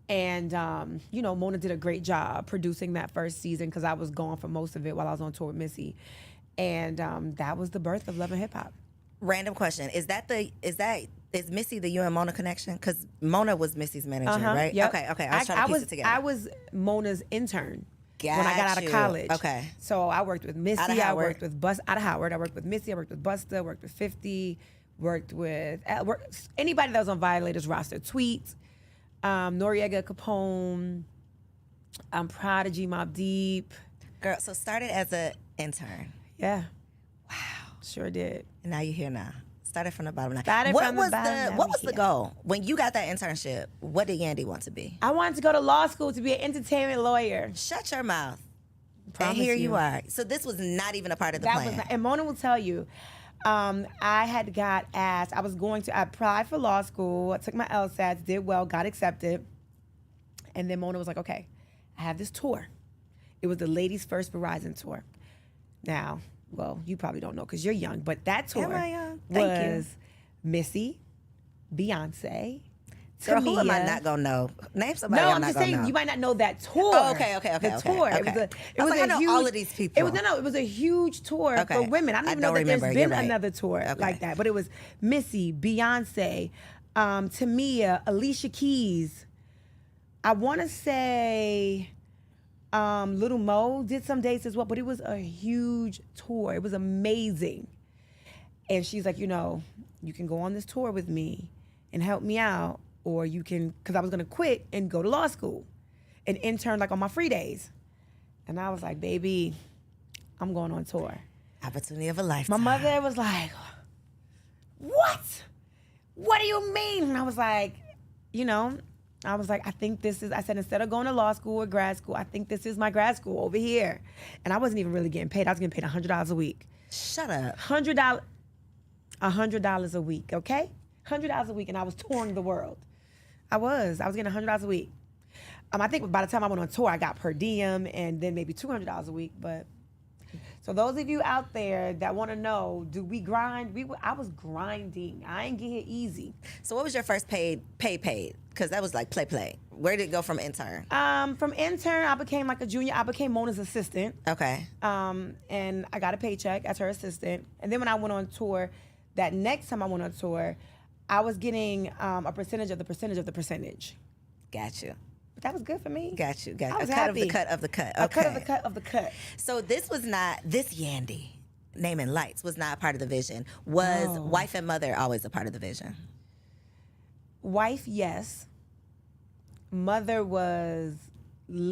And, you know, Mona did a great job producing that first season because I was gone for most of it while I was on tour with Missy. And that was the birth of Love and Hip Hop. Random question. Is Missy the you and Mona connection? Because Mona was Missy's manager, right? Yep. Okay. I was trying to piece it together. I was Mona's intern when I got out of college. Okay. So I worked with Missy. I worked with out of Howard. I worked with Missy. I worked with Busta. Worked with 50. Worked with anybody that was on Violators roster. Tweet, Noriega Capone, Prodigy, Mobb Deep. Girl, so started as an intern. Yeah. Wow. Sure did. And now you're here now. Started from the bottom. What was the goal when you got that internship? What did Yandy want to be? I wanted to go to law school to be an entertainment lawyer. Shut your mouth. Promise and here you. you are. So this was not even a part of the plan. And Mona will tell you, I had got asked. I applied for law school. I took my LSATs, did well, got accepted, and then Mona was like, "Okay, I have this tour." It was the ladies' first Verizon tour. Now, well, you probably don't know because you're young, but that tour was Missy, Beyonce, Girl, Tamia. who am I not gonna know? Name somebody. No, I'm I'm not just gonna saying know. you might not know that tour. Oh, okay. The tour. Okay. It was I know all of these people. It was a huge tour for women. I don't even know that there's been another tour like that. But it was Missy, Beyonce, Tamia, Alicia Keys. I want to say Little Mo did some dates as well, but it was a huge tour. It was amazing. And she's like, you know, you can go on this tour with me and help me out, or you can, because I was going to quit and go to law school and intern like on my free days. And I was like, baby, I'm going on tour. Opportunity of a lifetime. My mother was like, what? What do you mean? And I was like, you know, I said, instead of going to law school or grad school, I think this is my grad school over here. And I wasn't even really getting paid. I was getting paid $100 a week. Shut up. $100 a week, okay? $100 a week, and I was touring the world. I was getting $100 a week. I think by the time I went on tour, I got per diem and then maybe $200 a week. But so those of you out there that want to know, do we grind? I was grinding. I ain't get here easy. So what was your first paid? Because that was like play. Where did it go from intern? From intern, I became like a junior. I became Mona's assistant. Okay. And I got a paycheck as her assistant. And then when I went on tour, that next time I went on tour, I was getting a percentage of the percentage of the percentage. Got you. But that was good for me. Got you. I was a cut happy. of the cut of the cut. A Okay. cut of the cut of the cut. So this Yandy, naming lights, was not a part of the vision. Was wife and mother always a part of the vision? Wife, yes. Mother was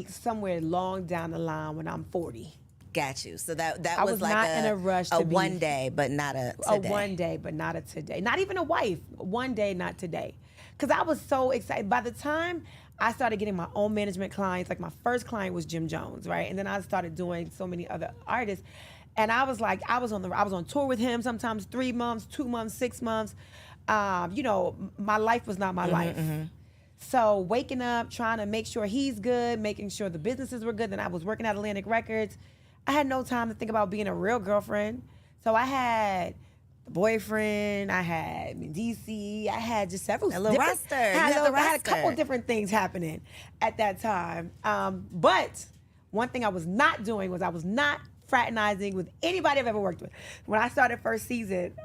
somewhere long down the line when I'm 40. Got you. So that I was was like not in a rush to be one day, but not a today. A one day, but not a today. Not even a wife. One day, not today. Because I was so excited. By the time I started getting my own management clients, like my first client was Jim Jones, right? And then I started doing so many other artists. And I was like, I was on tour with him sometimes 3 months, 2 months, 6 months. You know, my life was not my life. Mm-hmm. So waking up, trying to make sure he's good, making sure the businesses were good. Then I was working at Atlantic Records. I had no time to think about being a real girlfriend. So I had the boyfriend, I had Mendecees, I had just several. A little roster. I had a couple different things happening at that time. But one thing I was not doing was I was not fraternizing with anybody I've ever worked with. When I started first season,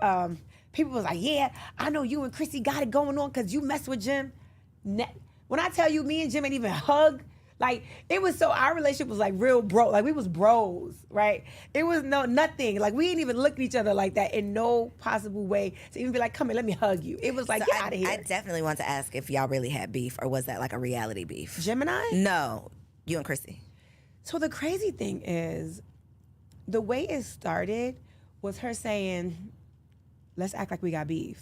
people was like, yeah, I know you and Chrissy got it going on because you mess with Jim. When I tell you me and Jim ain't even hug, like, it was so, our relationship was like real bro, like we was bros, right? It was nothing. Like, we didn't even look at each other like that in no possible way to even be like, come here, let me hug you. It was like, get out of here. I definitely want to ask if y'all really had beef, or was that like a reality beef? Jim and I? No, you and Chrissy. So the crazy thing is, the way it started was her saying, let's act like we got beef.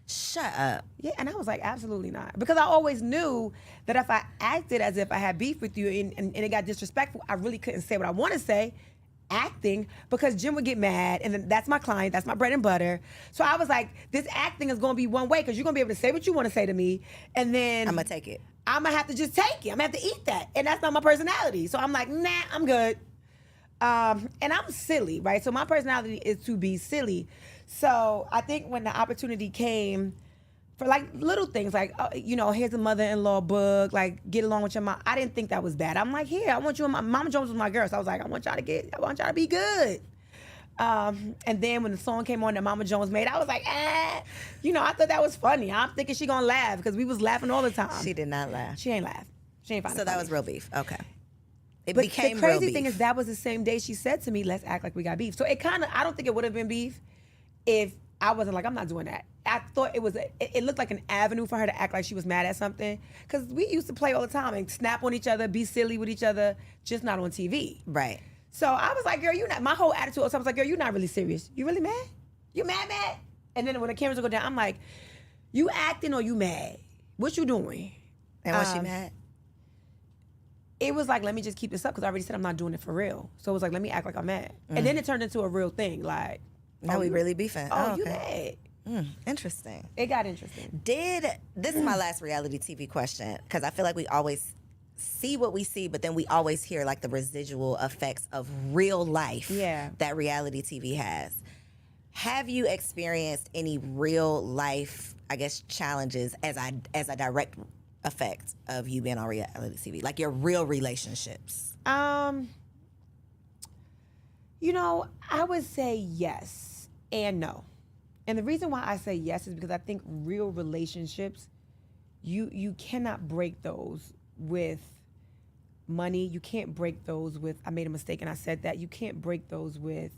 Shut up. Yeah, and I was like, absolutely not. Because I always knew that if I acted as if I had beef with you and it got disrespectful, I really couldn't say what I want to say, acting, because Jim would get mad, and then that's my client, that's my bread and butter. So I was like, this acting is going to be one way, because you're going to be able to say what you want to say to me, and then I'm going to take it. I'm going to have to just take it. I'm going to have to eat that. And that's not my personality. So I'm like, nah, I'm good. And I'm silly, right? So my personality is to be silly. So I think when the opportunity came for like little things, like, here's a mother-in-law book, like get along with your mom. I didn't think that was bad. I'm like, here, I want you and Mama Jones was my girl. So I was like, I want y'all to be good. And then when the song came on that Mama Jones made, I was like, I thought that was funny. I'm thinking she gonna laugh because we was laughing all the time. She did not laugh. She ain't laugh. She ain't find it So that funny. was real beef. Okay. It But became the real crazy beef. thing is that was the same day she said to me, let's act like we got beef. So it kind of, I don't think it would have been beef if I wasn't like, I'm not doing that. I thought it looked like an avenue for her to act like she was mad at something. Because we used to play all the time and snap on each other, be silly with each other, just not on TV. Right. So I was like, girl, my whole attitude all the time was like, girl, you're not really serious. You really mad? You mad? And then when the cameras would go down, I'm like, you acting or you mad? What you doing? And was she mad? It was like, let me just keep this up because I already said I'm not doing it for real. So it was like, let me act like I'm mad. And then it turned into a real thing. Like, Now we really beefing. oh, okay. you mad. Interesting. It got interesting. This is my last reality TV question, because I feel like we always see what we see, but then we always hear like the residual effects of real life that reality TV has. Have you experienced any real life, I guess, challenges as a direct effect of you being on reality TV? Like your real relationships? I would say yes and no. And the reason why I say yes is because I think real relationships, you cannot break those with money. You can't break those with, I made a mistake and I said that. You can't break those with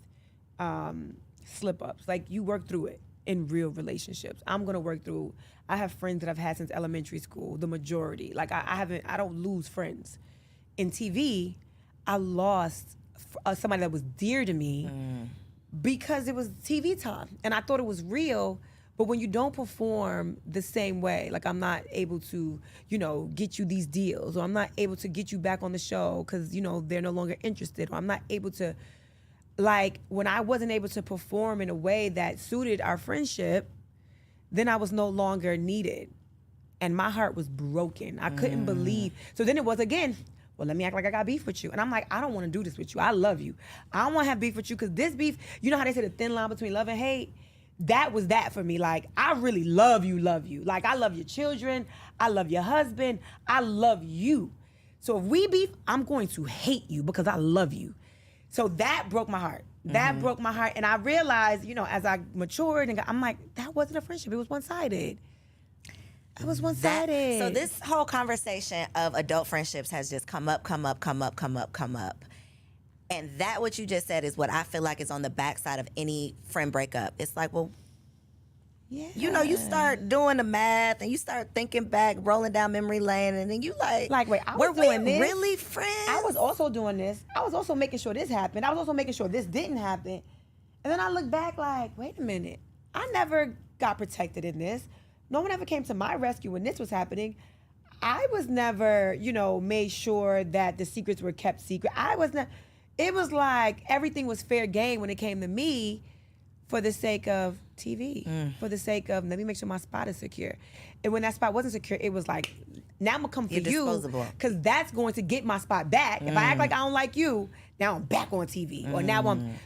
slip-ups. Like, you work through it in real relationships. I'm going to work through, I have friends that I've had since elementary school, the majority. Like, I don't lose friends. In TV, I lost somebody that was dear to me because it was TV time and I thought it was real. But when you don't perform the same way, like I'm not able to, get you these deals, or I'm not able to get you back on the show because, they're no longer interested, or I'm not able to, like, when I wasn't able to perform in a way that suited our friendship, then I was no longer needed. And my heart was broken. I couldn't believe. So then it was again, well, let me act like I got beef with you. And I'm like, I don't want to do this with you. I love you. I don't want to have beef with you because this beef, you know how they say the thin line between love and hate? That was that for me. Like, I really love you. Like, I love your children. I love your husband. I love you. So if we beef, I'm going to hate you because I love you. So that broke my heart. That broke my heart. And I realized, as I matured, and I'm like, that wasn't a friendship. It was one-sided. It was one-sided. So this whole conversation of adult friendships has just come up. And that what you just said is what I feel like is on the backside of any friend breakup. It's like, well, you start doing the math and you start thinking back, rolling down memory lane, and then you like, wait, I were was doing we this? really friends? I was also doing this. I was also making sure this happened. I was also making sure this didn't happen. And then I look back like, wait a minute. I never got protected in this. No one ever came to my rescue when this was happening. I was never, made sure that the secrets were kept secret. It was like everything was fair game when it came to me for the sake of TV, for the sake of, let me make sure my spot is secure. And when that spot wasn't secure, it was like, now I'm going to come for you because that's going to get my spot back. If I act like I don't like you, now I'm back on TV. Or now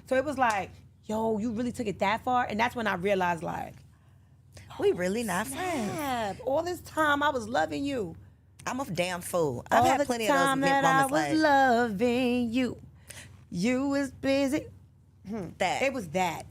so it was like, yo, you really took it that far? And that's when I realized, like, we really not friends. All this time I was loving you. I'm a damn fool. I've had plenty of those moments that I was like loving you. You was busy. that. It was that.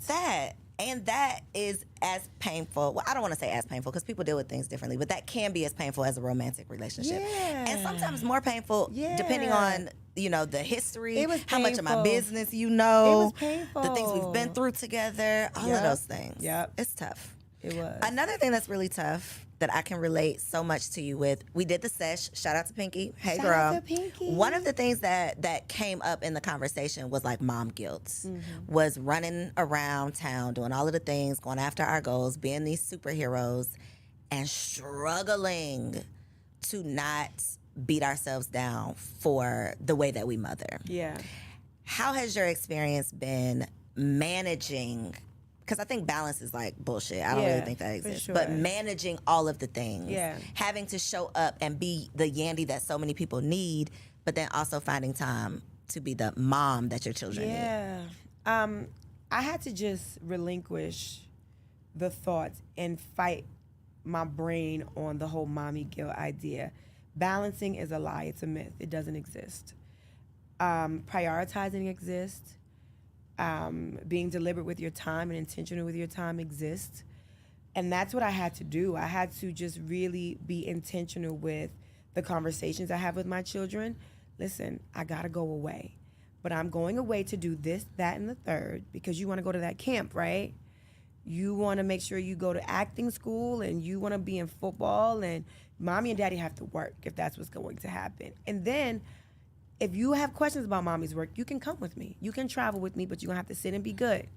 And that is as painful. Well, I don't want to say as painful because people deal with things differently, but that can be as painful as a romantic relationship. Yeah. And sometimes more painful depending on, the history, It was how much of my painful. business you know. It was painful. The things we've been through together, all of Yep. those things. Yep. It's tough. It was. Another thing that's really tough that I can relate so much to you with. We did the sesh. Shout out to Pinky. Hey, Shout girl. out to Pinky. One of the things that came up in the conversation was like mom guilt. Was running around town, doing all of the things, going after our goals, being these superheroes, and struggling to not beat ourselves down for the way that we mother. Yeah. How has your experience been managing? Because I think balance is like bullshit. I don't really think that exists. sure. But managing all of the things, Yeah. having to show up and be the Yandy that so many people need, but then also finding time to be the mom that your children need. Yeah. I had to just relinquish the thoughts and fight my brain on the whole mommy guilt idea. Balancing is a lie. It's a myth. It doesn't exist. Prioritizing exists. Being deliberate with your time and intentional with your time exists. And that's what I had to do. I had to just really be intentional with the conversations I have with my children. Listen, I gotta go away. But I'm going away to do this, that, and the third, because you wanna go to that camp, right? You wanna make sure you go to acting school and you wanna be in football, and mommy and daddy have to work if that's what's going to happen. And then if you have questions about mommy's work, you can come with me. You can travel with me, but you're gonna have to sit and be good.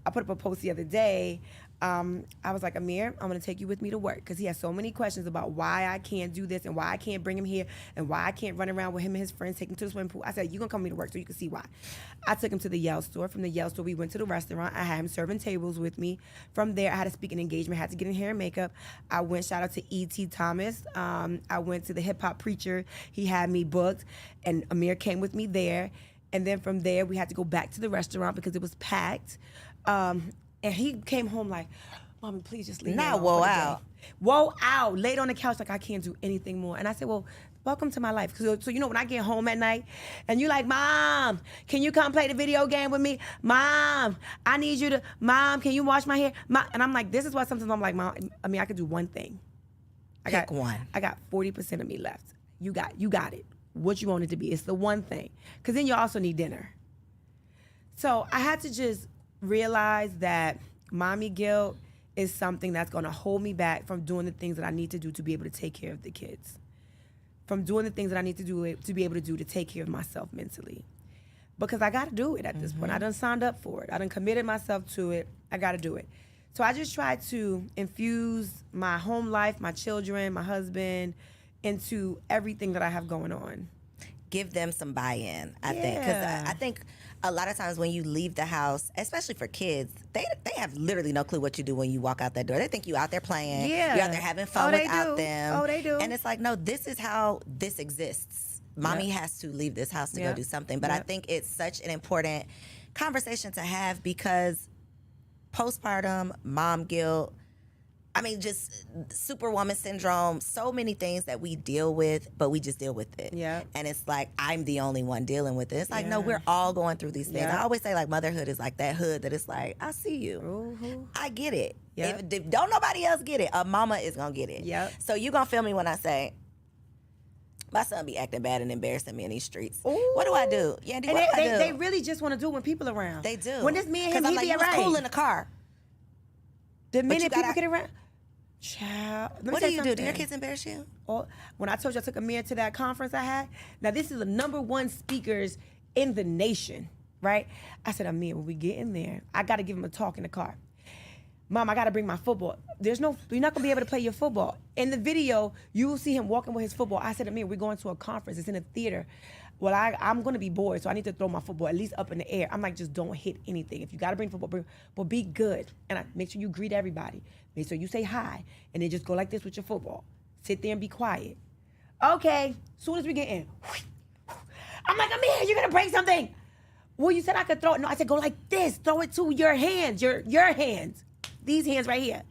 I put up a post the other day. I was like, Amir, I'm gonna take you with me to work, because he has so many questions about why I can't do this and why I can't bring him here and why I can't run around with him and his friends, take him to the swimming pool. I said, you're gonna come with me to work so you can see why. I took him to the Yale store. From the Yale store, we went to the restaurant. I had him serving tables with me. From there, I had a speaking engagement, had to get in hair and makeup. I went, shout out to E.T. Thomas. I went to the hip hop preacher. He had me booked, and Amir came with me there. And then from there, we had to go back to the restaurant because it was packed. And he came home like, Mommy, please just leave me alone Whoa for the out. day. Whoa out. Laid on the couch like I can't do anything more. And I said, well, welcome to my life. So you know, when I get home at night and you like, Mom, can you come play the video game with me? Mom, I need you to, Mom, can you wash my hair? And I'm like, this is why sometimes I'm like, Mom, I mean, I could do one thing. Pick one. I got 40% of me left. You got it. What you want it to be. It's the one thing. Because then you also need dinner. So I had to just realize that mommy guilt is something that's going to hold me back from doing the things that I need to do to be able to take care of the kids. From doing the things that I need to do to be able to do to take care of myself mentally. Because I got to do it at this point. I done signed up for it. I done committed myself to it. I got to do it. So I just try to infuse my home life, my children, my husband, into everything that I have going on. Give them some buy-in, I think. Because I think a lot of times when you leave the house, especially for kids, they have literally no clue what you do when you walk out that door. They think you out there playing. Yeah. You're out there having fun without do. them. Oh, they do. And it's like, no, this is how this exists. Mommy has to leave this house to go do something. But I think it's such an important conversation to have, because postpartum, mom guilt, I mean, just superwoman syndrome, so many things that we deal with, but we just deal with it. Yeah. And it's like, I'm the only one dealing with it. It's like, no, we're all going through these things. Yeah. I always say, like, motherhood is like that hood that it's like, I see you. Mm-hmm. I get it. Yeah. If don't nobody else get it, a mama is going to get it. Yep. So you going to feel me when I say, my son be acting bad and embarrassing me in these streets. Ooh. What do I do? Yandy, And what do I do? they really just want to do it when people are around. They do. When it's me and him, I'm he like, be you was alright. cool in the car. The minute gotta- people get around, child. let me What tell do you do? Do your something. kids embarrass you? When I told you I took Amir to that conference I had, now this is the #1 speakers in the nation, right? I said, Amir, when we get in there, I got to give him a talk in the car. Mom, I got to bring my football. You're not going to be able to play your football. In the video, you will see him walking with his football. I said, Amir, we're going to a conference. It's in a theater. Well, I'm going to be bored, so I need to throw my football at least up in the air. I'm like, just don't hit anything. If you got to bring football, but be good. And make sure you greet everybody. Make sure you say hi. And then just go like this with your football. Sit there and be quiet. Okay, soon as we get in. I'm like, Amir, you're going to break something. Well, you said I could throw it. No, I said, go like this. Throw it to your hands, your hands. These hands right here.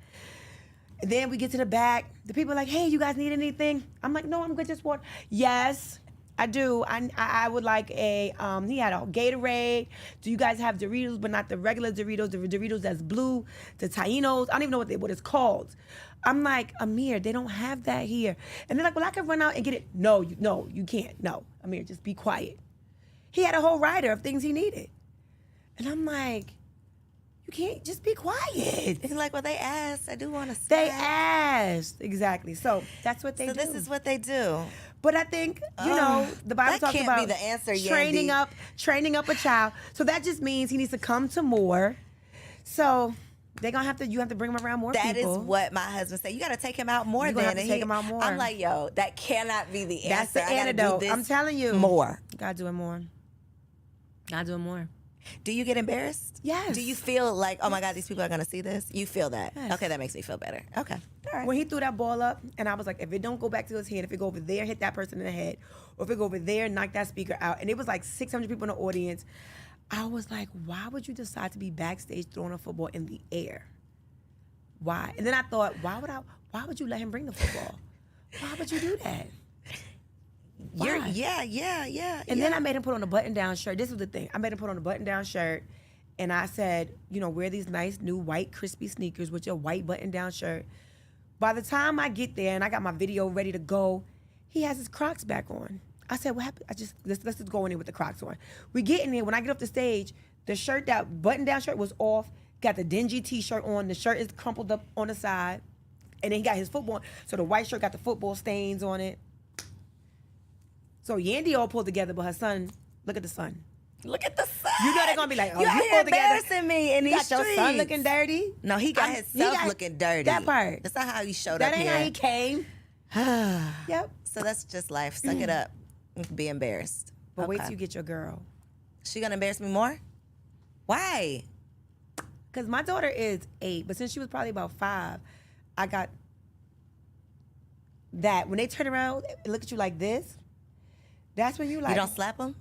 And then we get to the back. The people are like, hey, you guys need anything? I'm like, no, I'm good, just water. Yes, I do. I would like a, he had a Gatorade. Do you guys have Doritos, but not the regular Doritos, the Doritos that's blue, the Taínos? I don't even know what it's called. I'm like, Amir, they don't have that here. And they're like, well, I can run out and get it. No, you can't. No, Amir, just be quiet. He had a whole rider of things he needed. And I'm like, You can't just be quiet. It's like, well, they asked. I do want to They asked. Exactly. So that's what they do. So this is what they do. But I think, the Bible that talks can't about be the answer, training Yandy. up a child. So that just means he needs to come to more. So they're gonna you have to bring him around more people. That is what my husband said. You got to take him out more. You're gonna have to take him out more. I'm like, yo, that cannot be the answer. That's the antidote. I'm telling you. More. Gotta do it more. Gotta do it more. Do you get embarrassed? Yes. Do you feel like, oh my God, these people are gonna see this? You feel that? Yes. Okay, that makes me feel better. Okay. All right. When he threw that ball up, and I was like, if it don't go back to his head, if it go over there, hit that person in the head, or if it go over there, knock that speaker out, and it was like 600 people in the audience, I was like, why would you decide to be backstage throwing a football in the air? Why? And then I thought, why would you let him bring the football? Why would you do that? Why? Yeah. And then I made him put on a button-down shirt. This was the thing. I made him put on a button-down shirt, and I said, wear these nice new white crispy sneakers with your white button-down shirt. By the time I get there and I got my video ready to go, he has his Crocs back on. I said, what happened? Let's just go in there with the Crocs on. We get in there. When I get off the stage, the shirt, that button-down shirt was off, got the dingy T-shirt on. The shirt is crumpled up on the side. And then he got his football. So the white shirt got the football stains on it. So Yandy all pulled together, but her son, look at the son. Look at the son. You know they're gonna be like, oh, you pulled together. Embarrassing me in these got streets. your son looking dirty. No, he got himself looking dirty. That part. That's not how he showed that up ain't here. how he came. Yep. So that's just life. Suck it up. Be embarrassed. But wait till you get your girl. She gonna embarrass me more? Why? Because my daughter is 8, but since she was probably about 5, I got that. When they turn around and look at you like this, that's when you like. You don't slap them?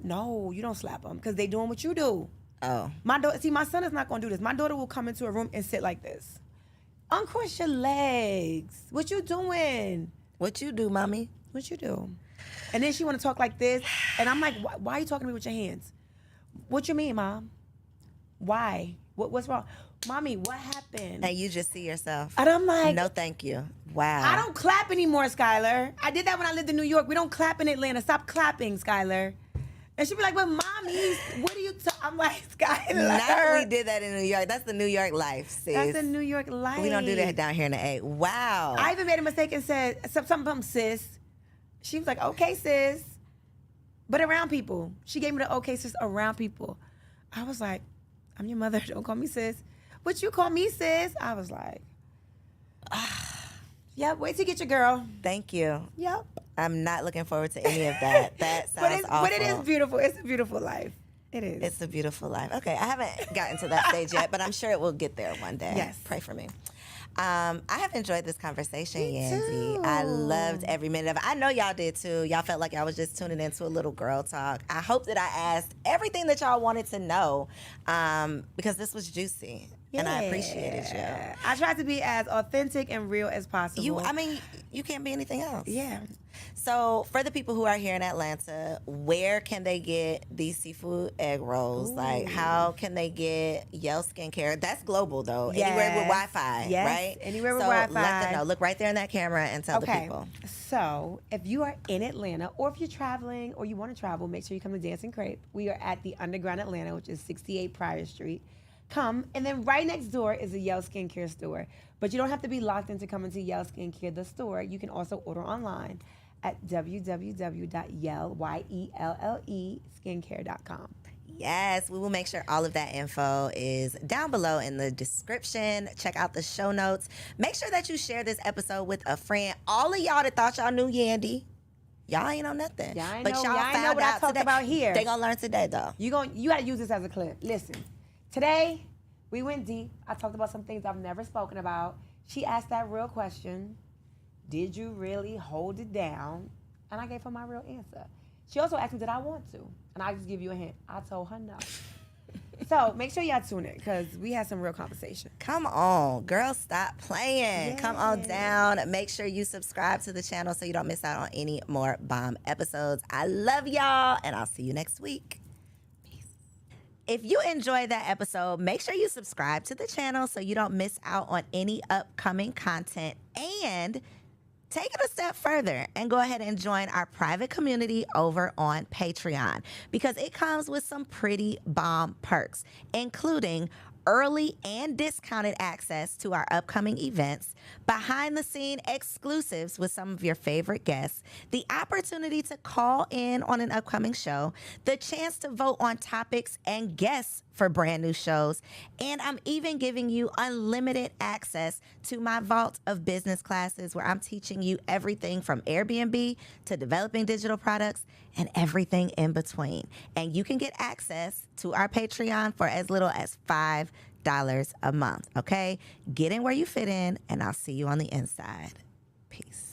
No, you don't slap them because they doing what you do. Oh. My daughter, see, my son is not gonna do this. My daughter will come into a room and sit like this. Uncross your legs. What you doing? What you do, mommy? What you do? And then she want to talk like this, and I'm like, why are you talking to me with your hands? What you mean, Mom? Why? What's wrong? Mommy, what happened? And you just see yourself. And I'm like, no, thank you. Wow. I don't clap anymore, Skylar. I did that when I lived in New York. We don't clap in Atlanta. Stop clapping, Skylar. And she'd be like, but Mommy, what are you I'm like, Skylar. Not we did that in New York. That's the New York life, sis. That's the New York life. We don't do that down here in the A. Wow. I even made a mistake and said something about sis. She was like, okay, sis. But around people. She gave me the okay, sis, around people. I was like, I'm your mother. Don't call me sis. What you call me, sis? I was like, yep, wait till you get your girl. Thank you. Yep. I'm not looking forward to any of that. That sounds awful. But it is beautiful. It's a beautiful life. It is. It's a beautiful life. Okay, I haven't gotten to that stage yet, but I'm sure it will get there one day. Yes. Pray for me. I have enjoyed this conversation, Me Yandy. too. I loved every minute of it. I know y'all did too. Y'all felt like y'all was just tuning into a little girl talk. I hope that I asked everything that y'all wanted to know because this was juicy. Yeah. And I appreciated you. I tried to be as authentic and real as possible. You can't be anything else. Yeah. So for the people who are here in Atlanta, where can they get these seafood egg rolls? Ooh. Like, how can they get Yell Skincare? That's global, though. Yes. Anywhere with Wi-Fi, Yes. right? Anywhere with so Wi-Fi. let them know. Look right there in that camera and tell the people. So if you are in Atlanta or if you're traveling or you want to travel, make sure you come to Dancing Crepe. We are at the Underground Atlanta, which is 68 Pryor Street. Come, and then right next door is a Yell Skincare store. But you don't have to be locked into coming to Yell Skincare, the store. You can also order online at www.skincare.com. Yes, we will make sure all of that info is down below in the description. Check out the show notes. Make sure that you share this episode with a friend. All of y'all that thought y'all knew Yandy, y'all ain't know nothing. Y'all ain't but know, y'all y'all ain't know found what I out talked today. about here. They gonna learn today though. You gotta use this as a clip. Listen, today we went deep. I talked about some things I've never spoken about. She asked that real question. Did you really hold it down? And I gave her my real answer. She also asked me, did I want to? And I just give you a hint. I told her no. So make sure y'all tune in because we had some real conversation. Come on, girl, stop playing. Yes. Come on down. Make sure you subscribe to the channel so you don't miss out on any more bomb episodes. I love y'all, and I'll see you next week. If you enjoyed that episode, make sure you subscribe to the channel so you don't miss out on any upcoming content. And take it a step further and go ahead and join our private community over on Patreon because it comes with some pretty bomb perks, including early and discounted access to our upcoming events, behind-the-scene exclusives with some of your favorite guests, the opportunity to call in on an upcoming show, the chance to vote on topics and guests for brand new shows, and I'm even giving you unlimited access to my vault of business classes where I'm teaching you everything from Airbnb to developing digital products and everything in between. And you can get access to our Patreon for as little as $5 a month, okay? Get in where you fit in, and I'll see you on the inside. Peace.